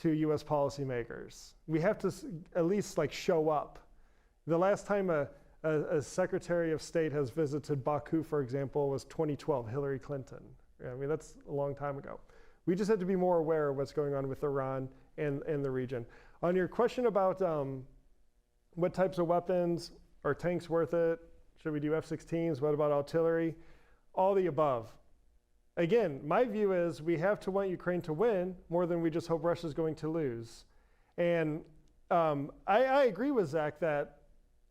to U.S. policymakers. We have to at least like show up. The last time a Secretary of State has visited Baku, for example, was 2012, Hillary Clinton. I mean, that's a long time ago. We just have to be more aware of what's going on with Iran and the region. On your question about what types of weapons, are tanks worth it? Should we do F-16s? What about artillery? All the above. Again, my view is we have to want Ukraine to win more than we just hope Russia's going to lose. And I agree with Zach that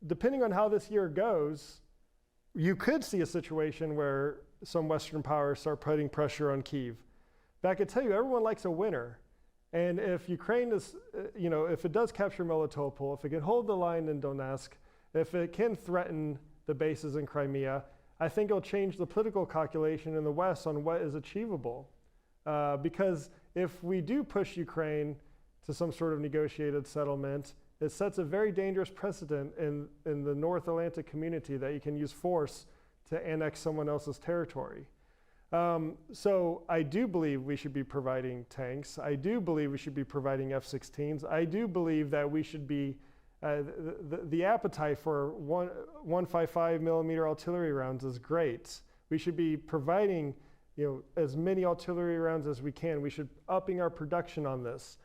depending on how this year goes, you could see a situation where some Western powers start putting pressure on Kyiv. But I can tell you, everyone likes a winner. And if Ukraine is, if it does capture Melitopol, if it can hold the line in Donetsk, if it can threaten the bases in Crimea, I think it'll change the political calculation in the West on what is achievable. Because if we do push Ukraine to some sort of negotiated settlement, it sets a very dangerous precedent in the North Atlantic community that you can use force to annex someone else's territory. So I do believe we should be providing tanks. I do believe we should be providing F-16s. I do believe that we should be, the appetite for 155 millimeter artillery rounds is great. We should be providing as many artillery rounds as we can. We should upping our production on this.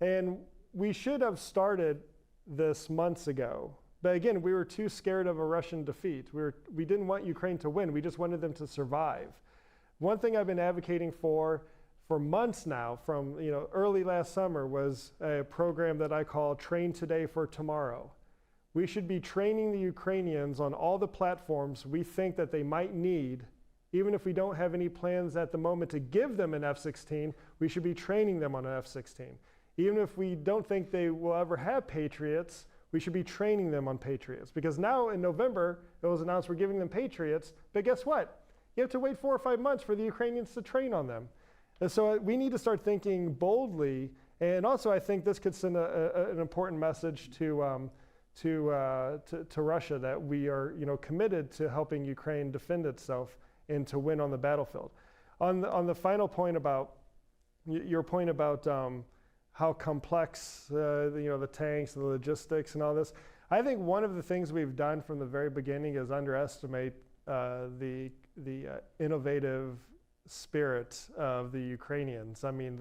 And we should have started this months ago. But again, we were too scared of a Russian defeat. We didn't want Ukraine to win. We just wanted them to survive. One thing I've been advocating for months now, from early last summer, was a program that I call Train Today for Tomorrow, we should be training the Ukrainians on all the platforms we think that they might need. Even if we don't have any plans at the moment to give them an F-16, we should be training them on an F-16. Even if we don't think they will ever have Patriots, we should be training them on Patriots. Because now in November, it was announced we're giving them Patriots, but guess what? You have to wait 4 or 5 months for the Ukrainians to train on them. And so we need to start thinking boldly, and also I think this could send an important message to Russia that we are, committed to helping Ukraine defend itself and to win on the battlefield. On the final point about your point about how complex the tanks, the logistics, and all this, I think one of the things we've done from the very beginning is underestimate the innovative spirit of the Ukrainians. I mean,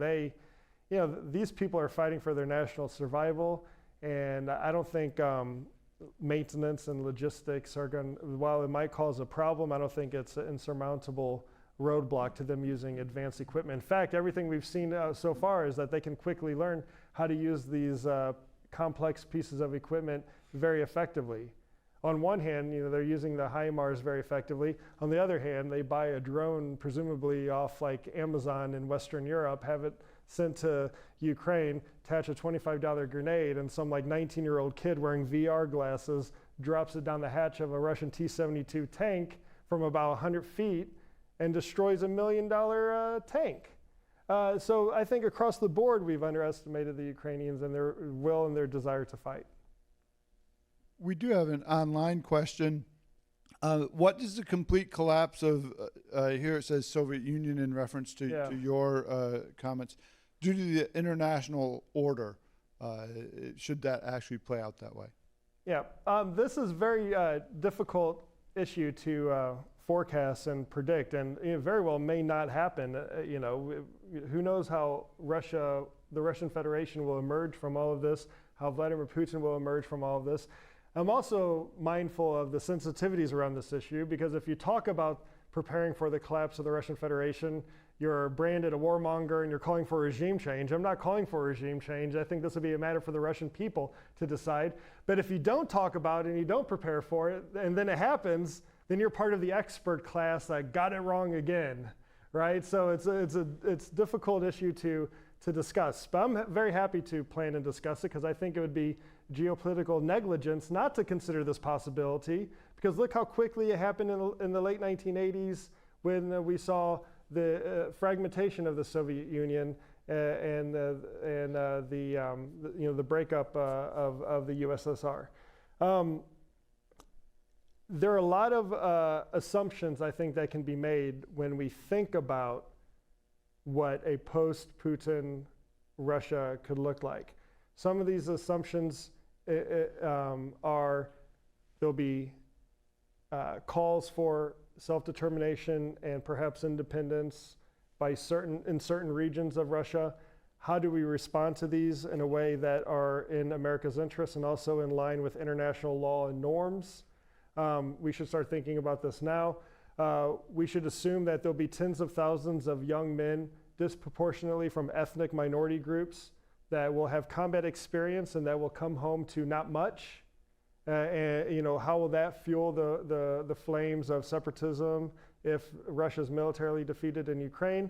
these people are fighting for their national survival, and I don't think maintenance and logistics are going, while it might cause a problem, I don't think it's an insurmountable roadblock to them using advanced equipment. In fact, everything we've seen so far is that they can quickly learn how to use these complex pieces of equipment very effectively. On one hand, they're using the HIMARS very effectively. On the other hand, they buy a drone, presumably off like Amazon in Western Europe, have it sent to Ukraine, attach a $25 grenade, and some like 19-year-old kid wearing VR glasses drops it down the hatch of a Russian T-72 tank from about 100 feet and destroys $1 million tank. So I think across the board, we've underestimated the Ukrainians and their will and their desire to fight. We do have an online question. What does the complete collapse of, here it says Soviet Union in reference to your comments, due to the international order, should that actually play out that way? Yeah, this is very difficult issue to forecast and predict, and it very well may not happen. Who knows how the Russian Federation will emerge from all of this, how Vladimir Putin will emerge from all of this. I'm also mindful of the sensitivities around this issue, because if you talk about preparing for the collapse of the Russian Federation, you're branded a warmonger and you're calling for regime change. I'm not calling for regime change. I think this would be a matter for the Russian people to decide. But if you don't talk about it and you don't prepare for it, and then it happens, then you're part of the expert class that got it wrong again, right? So it's a difficult issue to discuss. But I'm very happy to plan and discuss it, because I think it would be geopolitical negligence not to consider this possibility, because look how quickly it happened in the late 1980s when we saw the fragmentation of the Soviet Union and the breakup of the USSR. There are a lot of assumptions, I think, that can be made when we think about what a post-Putin Russia could look like. Some of these assumptions are there'll be calls for self-determination and perhaps independence in certain regions of Russia. How do we respond to these in a way that are in America's interest and also in line with international law and norms? We should start thinking about this now. We should assume that there'll be tens of thousands of young men disproportionately from ethnic minority groups that will have combat experience and that will come home to not much. And how will that fuel the flames of separatism if Russia's militarily defeated in Ukraine?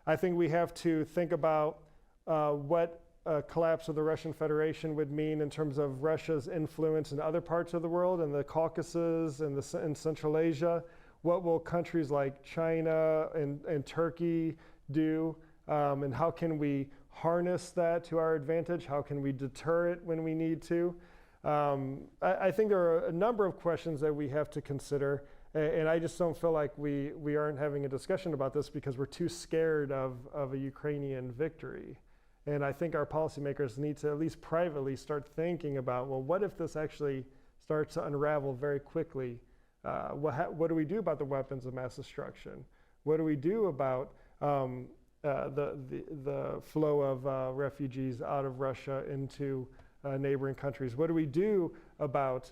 I think we have to think about what a collapse of the Russian Federation would mean in terms of Russia's influence in other parts of the world, in the Caucasus and in Central Asia. What will countries like China and Turkey do? And how can we harness that to our advantage? How can we deter it when we need to? I think there are a number of questions that we have to consider, and I just don't feel like we aren't having a discussion about this because we're too scared of a Ukrainian victory. And I think our policymakers need to at least privately start thinking about, well, what if this actually starts to unravel very quickly? What do we do about the weapons of mass destruction? What do we do about the flow of refugees out of Russia into neighboring countries? What do we do about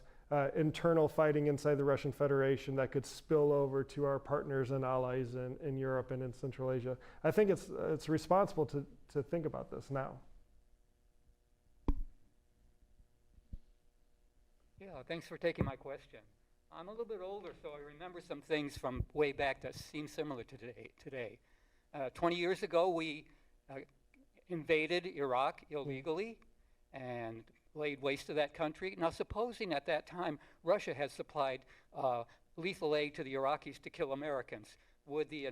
internal fighting inside the Russian Federation that could spill over to our partners and allies in Europe and in Central Asia? I think it's responsible to think about this now. Yeah, thanks for taking my question. I'm a little bit older, so I remember some things from way back that seem similar to today. 20 years ago, we invaded Iraq illegally and laid waste to that country. Now, supposing at that time Russia had supplied lethal aid to the Iraqis to kill Americans, would the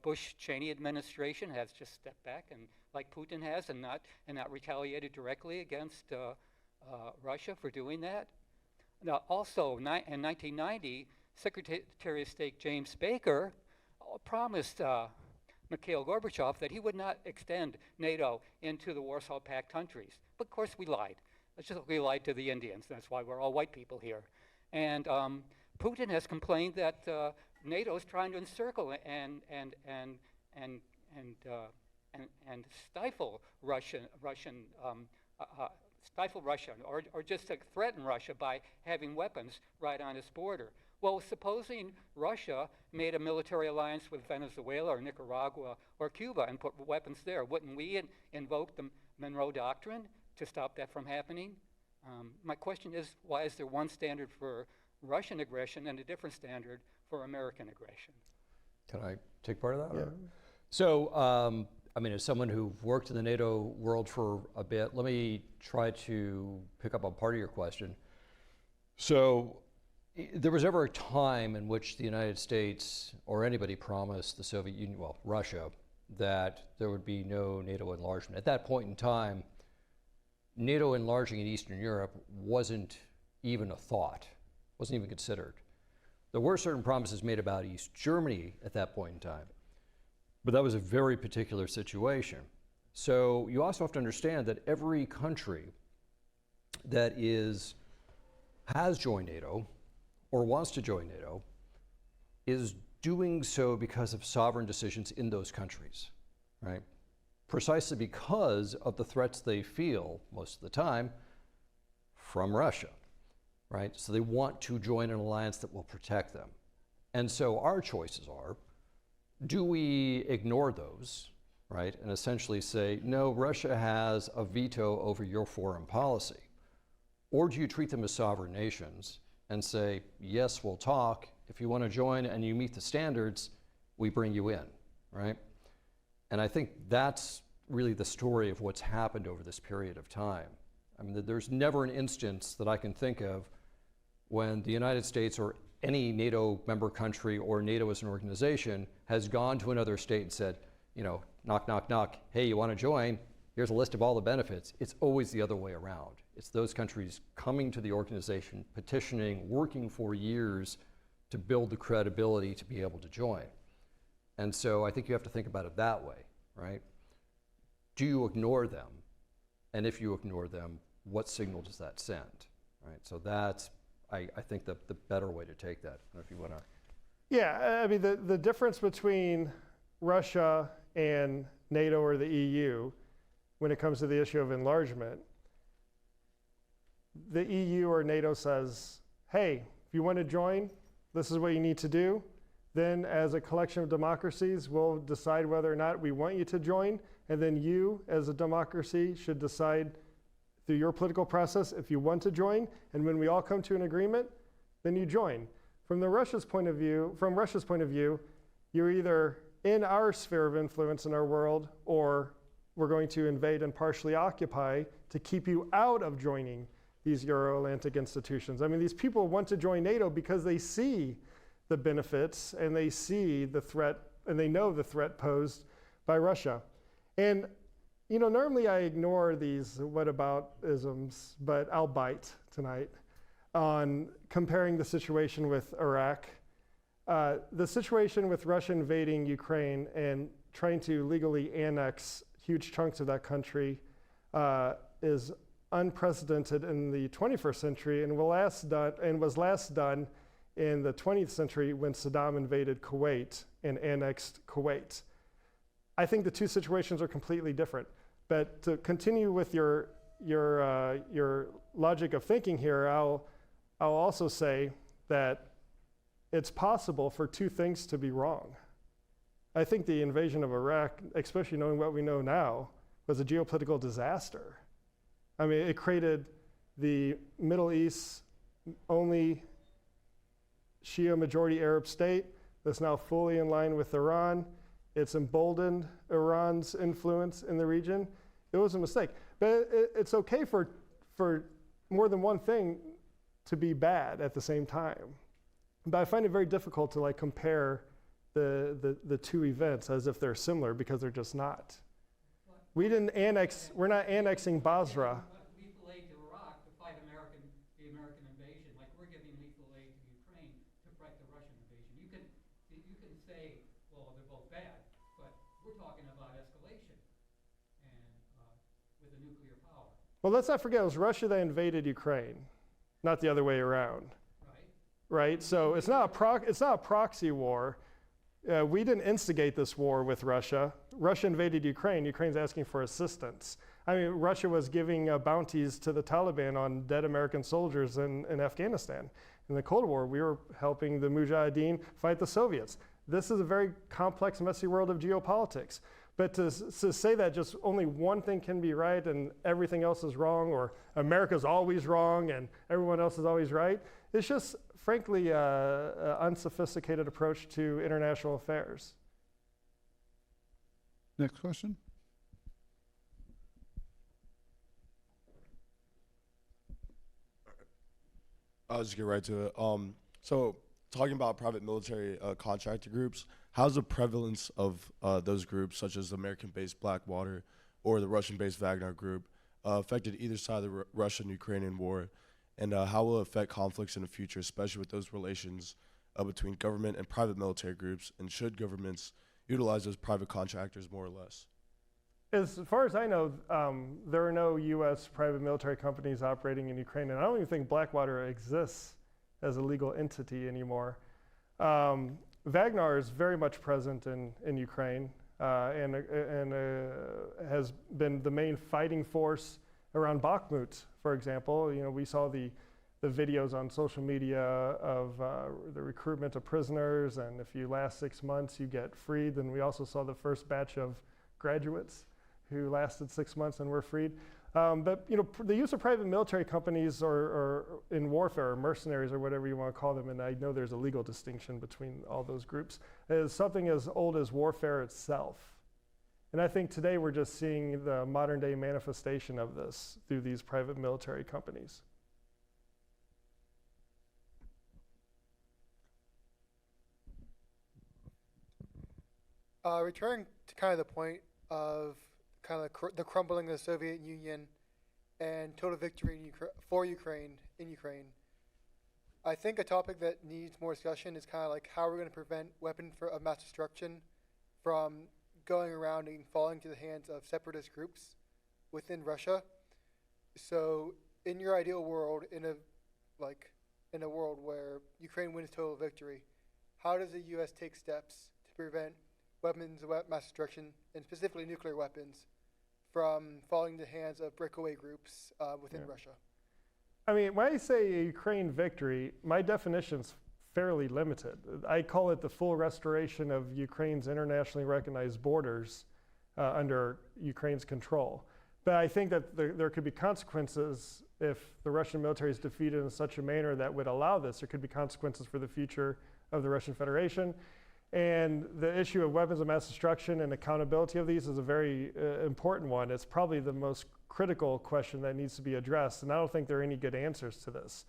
Bush-Cheney administration have just stepped back and, like Putin has, and not retaliated directly against Russia for doing that? Now, also, in 1990, Secretary of State James Baker promised Mikhail Gorbachev that he would not extend NATO into the Warsaw Pact countries. But of course, we lied. It's just like we lied to the Indians. That's why we're all white people here. And Putin has complained that NATO is trying to encircle and stifle Russia, or just to threaten Russia by having weapons right on its border. Well, supposing Russia made a military alliance with Venezuela or Nicaragua or Cuba and put weapons there, wouldn't we invoke the Monroe Doctrine to stop that from happening? My question is, why is there one standard for Russian aggression and a different standard for American aggression? Can I take part of that? Yeah. Or? So, I mean, as someone who worked in the NATO world for a bit, let me try to pick up on part of your question. So, there was ever a time in which the United States or anybody promised the Soviet Union, well, Russia, that there would be no NATO enlargement. At that point in time, NATO enlarging in Eastern Europe wasn't even a thought, wasn't even considered. There were certain promises made about East Germany at that point in time, but that was a very particular situation. So you also have to understand that every country that has joined NATO or wants to join NATO is doing so because of sovereign decisions in those countries, right? Precisely because of the threats they feel most of the time from Russia, right? So they want to join an alliance that will protect them. And so our choices are, do we ignore those, right? And essentially say, no, Russia has a veto over your foreign policy. Or do you treat them as sovereign nations and say, yes, we'll talk. If you want to join and you meet the standards, we bring you in, right? And I think that's really the story of what's happened over this period of time. I mean, there's never an instance that I can think of when the United States or any NATO member country or NATO as an organization has gone to another state and said, you know, knock, knock, knock, hey, you want to join? Here's a list of all the benefits. It's always the other way around. It's those countries coming to the organization, petitioning, working for years to build the credibility to be able to join. And so I think you have to think about it that way, right? Do you ignore them? And if you ignore them, what signal does that send, right? So that's, I think, the better way to take that. I don't know if you want to. Yeah, I mean, the difference between Russia and NATO or the EU when it comes to the issue of enlargement, the EU or NATO says, hey, if you want to join, this is what you need to do. Then as a collection of democracies, we'll decide whether or not we want you to join. And then you, as a democracy, should decide through your political process if you want to join. And when we all come to an agreement, then you join. From Russia's point of view, you're either in our sphere of influence in our world, or we're going to invade and partially occupy to keep you out of joining these Euro-Atlantic institutions. I mean, these people want to join NATO because they see the benefits and they see the threat and they know the threat posed by Russia. And, you know, normally I ignore these whataboutisms, but I'll bite tonight on comparing the situation with Iraq. The situation with Russia invading Ukraine and trying to legally annex huge chunks of that country is unprecedented in the 21st century and was last done in the 20th century when Saddam invaded Kuwait and annexed Kuwait. I think the two situations are completely different. But to continue with your logic of thinking here, I'll also say that it's possible for two things to be wrong. I think the invasion of Iraq, especially knowing what we know now, was a geopolitical disaster. I mean, it created the Middle East only Shia majority Arab state that's now fully in line with Iran. It's emboldened Iran's influence in the region. It was a mistake. But it's okay for more than one thing to be bad at the same time. But I find it very difficult to like compare the two events as if they're similar, because they're just not. We're not annexing Basra. Lethal aid to Iraq to fight the American invasion, like we're giving lethal aid to Ukraine to fight the Russian invasion. You can say, well, they're both bad, but we're talking about escalation and with a nuclear power. Well, let's not forget, it was Russia that invaded Ukraine, not the other way around. Right? So it's not a proxy war. We didn't instigate this war with Russia. Russia invaded Ukraine. Ukraine's asking for assistance. I mean, Russia was giving bounties to the Taliban on dead American soldiers in Afghanistan. In the Cold War, we were helping the Mujahideen fight the Soviets. This is a very complex, messy world of geopolitics. But to say that just only one thing can be right and everything else is wrong, or America's always wrong and everyone else is always right, it's just, frankly, an unsophisticated approach to international affairs. Next question. I'll just get right to it. So talking about private military contractor groups, how's the prevalence of those groups, such as the American-based Blackwater or the Russian-based Wagner Group, affected either side of the Russian-Ukrainian war? And how will it affect conflicts in the future, especially with those relations between government and private military groups? And should governments utilize those private contractors more or less? As far as I know, there are no U.S. private military companies operating in Ukraine, and I don't even think Blackwater exists as a legal entity anymore. Wagner is very much present in Ukraine and has been the main fighting force around Bakhmut, for example. You know, we saw the videos on social media of the recruitment of prisoners, and if you last 6 months, you get freed. And we also saw the first batch of graduates who lasted 6 months and were freed. But you know, the use of private military companies or in warfare, or mercenaries, or whatever you want to call them, and I know there's a legal distinction between all those groups, is something as old as warfare itself. And I think today we're just seeing the modern day manifestation of this through these private military companies. Returning to kind of the point of kind of the crumbling of the Soviet Union and total victory for Ukraine in Ukraine, I think a topic that needs more discussion is kind of like how we're going to prevent weapons of mass destruction from going around and falling to the hands of separatist groups within Russia. So, in your ideal world, in a world where Ukraine wins total victory, how does the U.S. take steps to prevent weapons of mass destruction, and specifically nuclear weapons, from falling into the hands of breakaway groups within Russia? I mean, when I say a Ukraine victory, my definition's fairly limited. I call it the full restoration of Ukraine's internationally recognized borders under Ukraine's control. But I think that there could be consequences if the Russian military is defeated in such a manner that would allow this. There could be consequences for the future of the Russian Federation. And the issue of weapons of mass destruction and accountability of these is a very important one. It's probably the most critical question that needs to be addressed, and I don't think there are any good answers to this.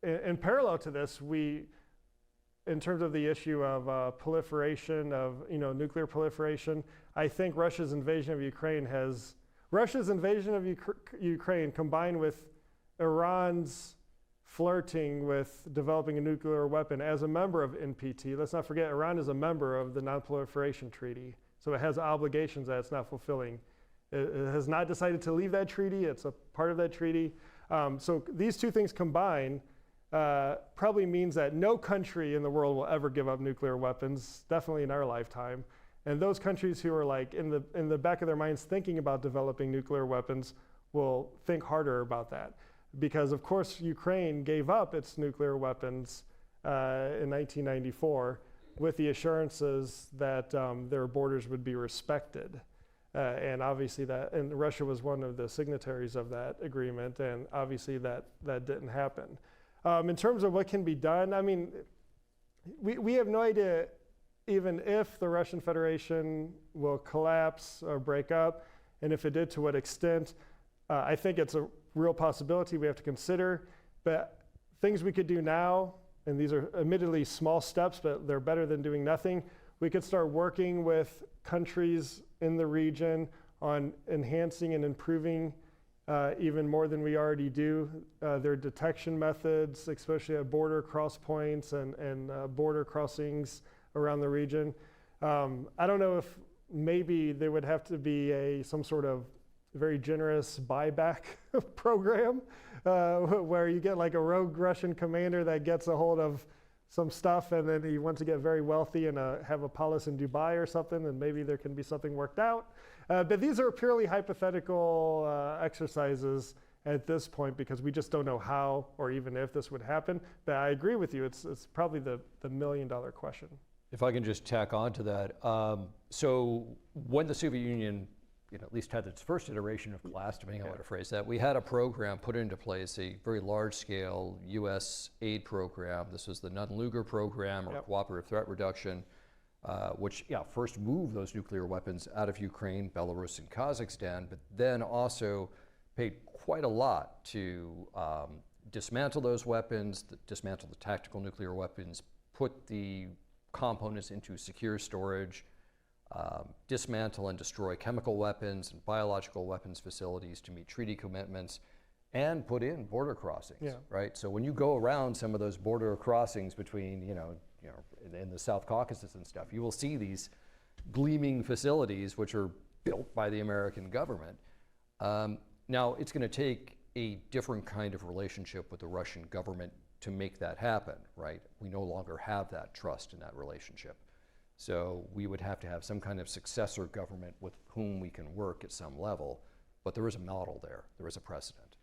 In parallel to this, in terms of the issue of proliferation of nuclear proliferation, I think Russia's invasion of Ukraine Ukraine combined with Iran's flirting with developing a nuclear weapon as a member of NPT. Let's not forget, Iran is a member of the Non-Proliferation Treaty, so it has obligations that it's not fulfilling. It has not decided to leave that treaty. It's a part of that treaty. So these two things combined probably means that no country in the world will ever give up nuclear weapons, definitely in our lifetime. And those countries who are like in the back of their minds thinking about developing nuclear weapons will think harder about that. Because of course Ukraine gave up its nuclear weapons in 1994 with the assurances that their borders would be respected. And obviously and Russia was one of the signatories of that agreement, and obviously that didn't happen. In terms of what can be done, I mean, we have no idea even if the Russian Federation will collapse or break up, and if it did, to what extent. I think it's a real possibility we have to consider, but things we could do now, and these are admittedly small steps, but they're better than doing nothing. We could start working with countries in the region on enhancing and improving even more than we already do their detection methods, especially at border cross points and border crossings around the region. I don't know if maybe there would have to be some sort of very generous buyback program where you get like a rogue Russian commander that gets a hold of some stuff and then he wants to get very wealthy and have a palace in Dubai or something, and maybe there can be something worked out. But these are purely hypothetical exercises at this point because we just don't know how or even if this would happen. But I agree with you, it's probably the million-dollar question. If I can just tack on to that. So when the Soviet Union at least had its first iteration of collapse, depending on how to phrase that, we had a program put into place, a very large-scale U.S. aid program. This was the Nunn-Lugar program, or cooperative threat reduction, which first moved those nuclear weapons out of Ukraine, Belarus, and Kazakhstan, but then also paid quite a lot to dismantle those weapons, dismantle the tactical nuclear weapons, put the components into secure storage, dismantle and destroy chemical weapons and biological weapons facilities to meet treaty commitments, and put in border crossings, right? So when you go around some of those border crossings between, in the South Caucasus and stuff, you will see these gleaming facilities which are built by the American government. Now, it's going to take a different kind of relationship with the Russian government to make that happen, right? We no longer have that trust in that relationship. So we would have to have some kind of successor government with whom we can work at some level, but there is a model there, there is a precedent.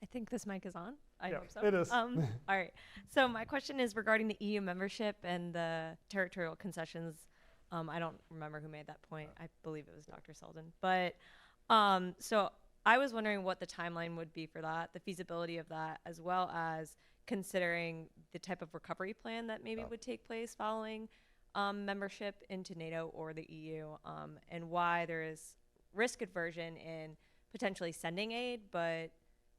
I think this mic is on. I hope so. It is. All right. So my question is regarding the EU membership and the territorial concessions. I don't remember who made that point. I believe it was Dr. Selden. But so I was wondering what the timeline would be for that, the feasibility of that, as well as considering the type of recovery plan that maybe would take place following membership into NATO or the EU, and why there is risk aversion in potentially sending aid, but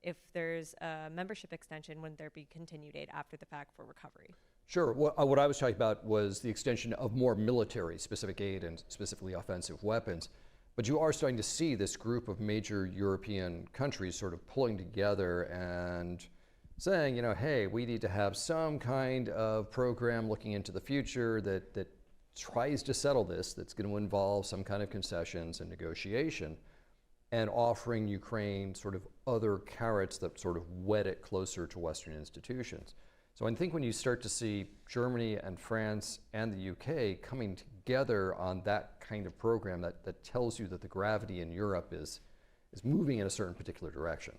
if there's a membership extension, wouldn't there be continued aid after the fact for recovery? Sure. What I was talking about was the extension of more military specific aid and specifically offensive weapons. But you are starting to see this group of major European countries sort of pulling together and saying, hey, we need to have some kind of program looking into the future that tries to settle this, that's going to involve some kind of concessions and negotiation, and offering Ukraine sort of other carrots that sort of wed it closer to Western institutions. So I think when you start to see Germany and France and the UK coming together on that kind of program that tells you that the gravity in Europe is moving in a certain particular direction.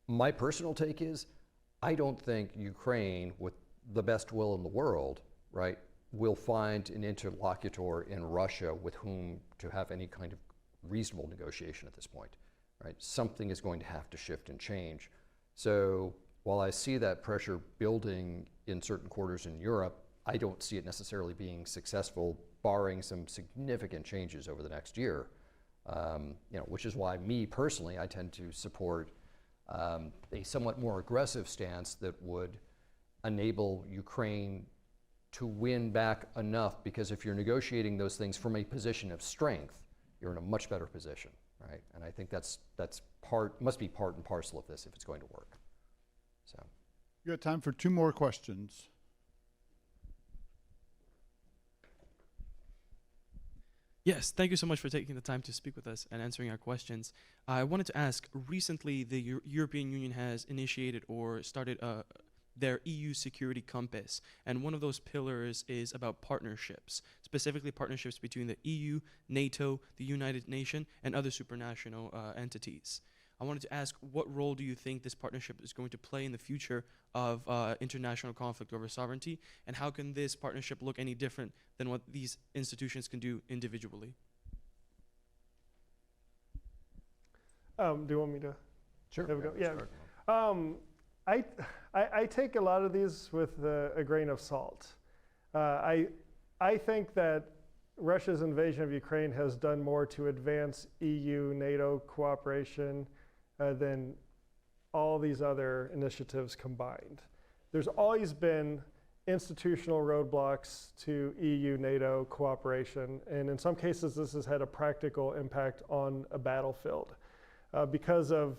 My personal take is, I don't think Ukraine, with the best will in the world, right, will find an interlocutor in Russia with whom to have any kind of reasonable negotiation at this point, right? Something is going to have to shift and change. So while I see that pressure building in certain quarters in Europe, I don't see it necessarily being successful, barring some significant changes over the next year. Which is why me personally, I tend to support a somewhat more aggressive stance that would enable Ukraine to win back enough, because if you're negotiating those things from a position of strength, you're in a much better position, right? And I think that's must be part and parcel of this if it's going to work. So, you got time for 2 more questions. Yes, thank you so much for taking the time to speak with us and answering our questions. I wanted to ask, recently the European Union has initiated or started their EU security compass, and one of those pillars is about partnerships, specifically partnerships between the EU, NATO, the United Nations, and other supranational entities. I wanted to ask, what role do you think this partnership is going to play in the future of international conflict over sovereignty, and how can this partnership look any different than what these institutions can do individually? Do you want me to? Sure. Have a go? Yeah. I take a lot of these with a grain of salt. I think that Russia's invasion of Ukraine has done more to advance EU, NATO cooperation than all these other initiatives combined. There's always been institutional roadblocks to EU, NATO cooperation, and in some cases this has had a practical impact on a battlefield because of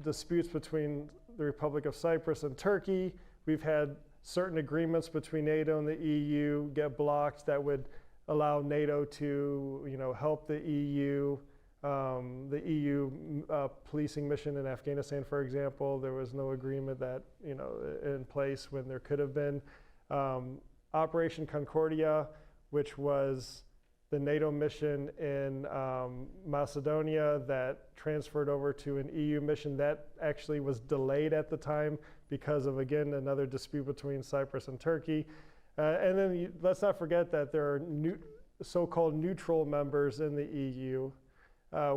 disputes between the Republic of Cyprus and Turkey. We've had certain agreements between NATO and the EU get blocked that would allow NATO to, help the EU. The EU policing mission in Afghanistan, for example, there was no agreement that, in place when there could have been. Operation Concordia, which was the NATO mission in Macedonia that transferred over to an EU mission, that actually was delayed at the time because of, again, another dispute between Cyprus and Turkey. And then let's not forget that there are so-called neutral members in the EU,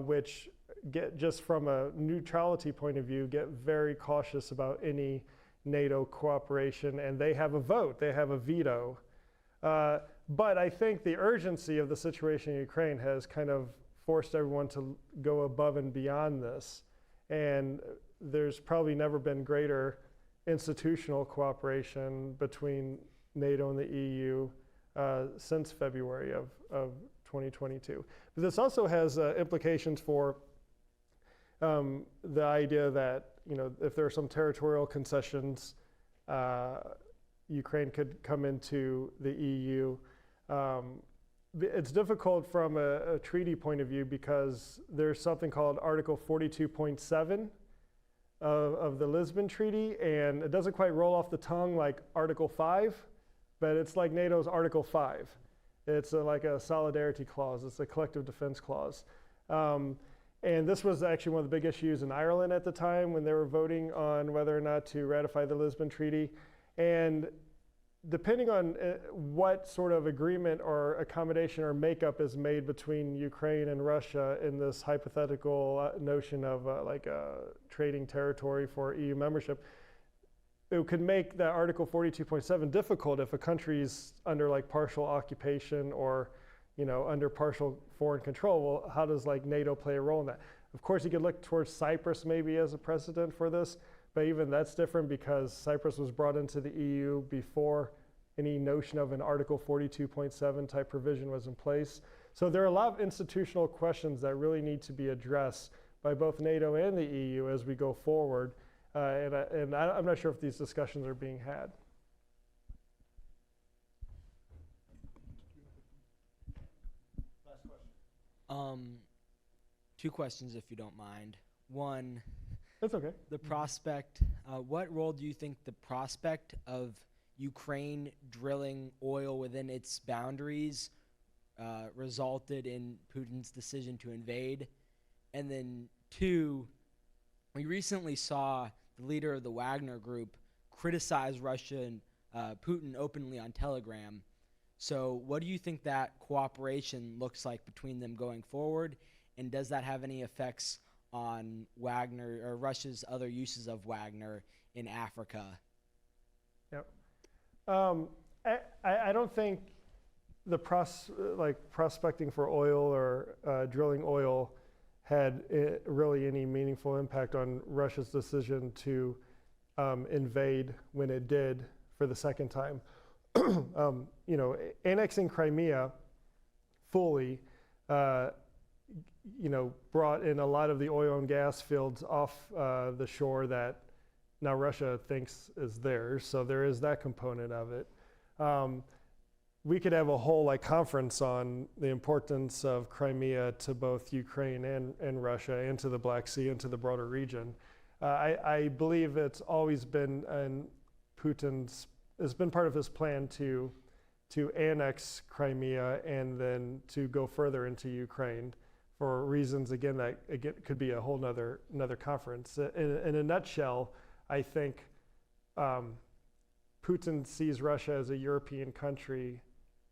which get, just from a neutrality point of view, get very cautious about any NATO cooperation, and they have a vote, they have a veto. But I think the urgency of the situation in Ukraine has kind of forced everyone to go above and beyond this. And there's probably never been greater institutional cooperation between NATO and the EU since February of 2022. But this also has implications for the idea that, if there are some territorial concessions, Ukraine could come into the EU. It's difficult from a treaty point of view because there's something called Article 42.7 of the Lisbon Treaty, and it doesn't quite roll off the tongue like Article 5, but it's like NATO's Article 5. It's like a solidarity clause. It's a collective defense clause. And this was actually one of the big issues in Ireland at the time when they were voting on whether or not to ratify the Lisbon Treaty. And depending on what sort of agreement or accommodation or makeup is made between Ukraine and Russia in this hypothetical notion of trading territory for EU membership, it could make that Article 42.7 difficult if a country's under partial occupation or under partial foreign control. Well, how does NATO play a role in that? Of course, you could look towards Cyprus maybe as a precedent for this, but even that's different because Cyprus was brought into the EU before any notion of an Article 42.7 type provision was in place. So there are a lot of institutional questions that really need to be addressed by both NATO and the EU as we go forward. And I'm not sure if these discussions are being had. Last question. Two questions, if you don't mind. One, that's okay. The prospect, what role do you think the prospect of Ukraine drilling oil within its boundaries resulted in Putin's decision to invade? And then two, we recently saw the leader of the Wagner Group criticize Russia and Putin openly on Telegram. So what do you think that cooperation looks like between them going forward? And does that have any effects on Wagner or Russia's other uses of Wagner in Africa? Yep. I don't think the prospecting for oil or drilling oil had really any meaningful impact on Russia's decision to invade when it did for the second time. Annexing Crimea fully, brought in a lot of the oil and gas fields off the shore that now Russia thinks is theirs. So there is that component of it. We could have a whole conference on the importance of Crimea to both Ukraine and Russia and to the Black Sea and to the broader region. I believe it's always been it's been part of his plan to annex Crimea and then to go further into Ukraine for reasons, again, that again, could be a whole nother conference. In a nutshell, I think Putin sees Russia as a European country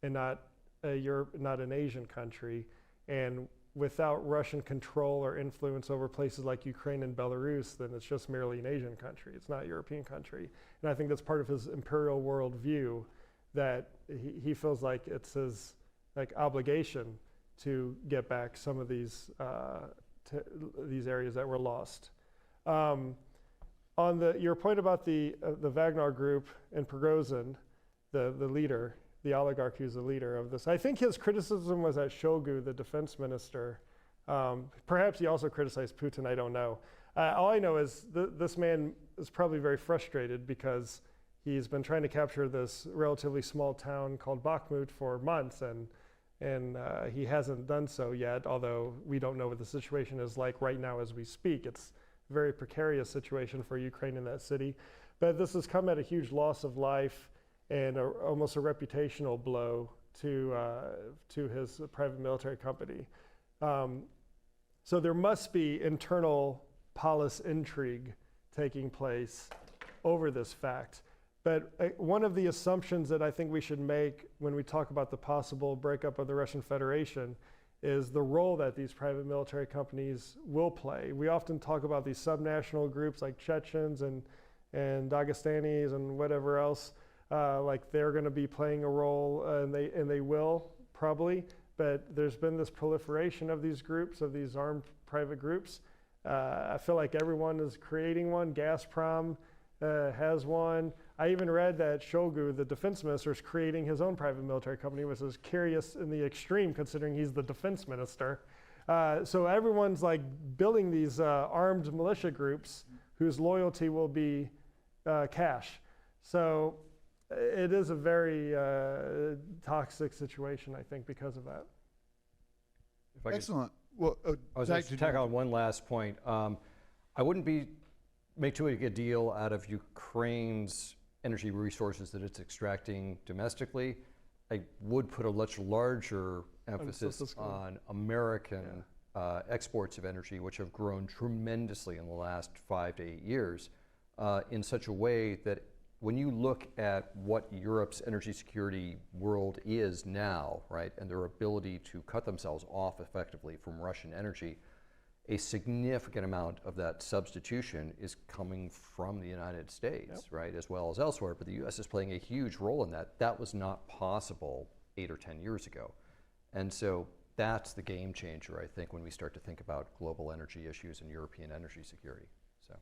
and not an Asian country. And without Russian control or influence over places like Ukraine and Belarus, then it's just merely an Asian country. It's not a European country. And I think that's part of his imperial worldview, that he feels like it's his obligation to get back some of these areas that were lost. On your point about the Wagner group and Prigozhin, the leader, the oligarch who's the leader of this, I think his criticism was at Shoigu, the defense minister. Perhaps he also criticized Putin, I don't know. All I know is this man is probably very frustrated because he's been trying to capture this relatively small town called Bakhmut for months, and he hasn't done so yet, although we don't know what the situation is like right now as we speak. It's a very precarious situation for Ukraine in that city. But this has come at a huge loss of life and almost a reputational blow to his private military company. So there must be internal polis intrigue taking place over this fact. But one of the assumptions that I think we should make when we talk about the possible breakup of the Russian Federation is the role that these private military companies will play. We often talk about these subnational groups like Chechens and Dagestanis and whatever else, like they're going to be playing a role, and they will probably. But there's been this proliferation of these groups, of these armed private groups. I feel like everyone is creating one. Gazprom has one. I even read that Shoigu, the defense minister, is creating his own private military company, which is curious in the extreme considering he's the defense minister. So everyone's like building these armed militia groups whose loyalty will be cash. So it is a very toxic situation, I think, because of that. If I could- Excellent. Well, I was Zach, going to did tack you- on one last point. I wouldn't make too big a deal out of Ukraine's energy resources that it's extracting domestically. I would put a much larger emphasis on American exports of energy, which have grown tremendously in the last 5 to 8 years, in such a way that when you look at what Europe's energy security world is now, right, and their ability to cut themselves off effectively from Russian energy, a significant amount of that substitution is coming from the United States, right, as well as elsewhere. But the U.S. is playing a huge role in that. That was not possible 8 or 10 years ago. And so that's the game changer, I think, when we start to think about global energy issues and European energy security. So,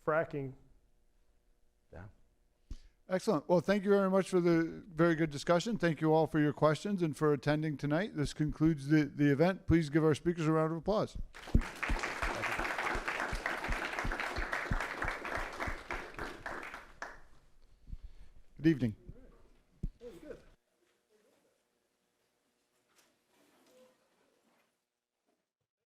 Fracking. yeah. Excellent. Well, thank you very much for the very good discussion. Thank you all for your questions and for attending tonight. This concludes the event. Please give our speakers a round of applause. Good evening.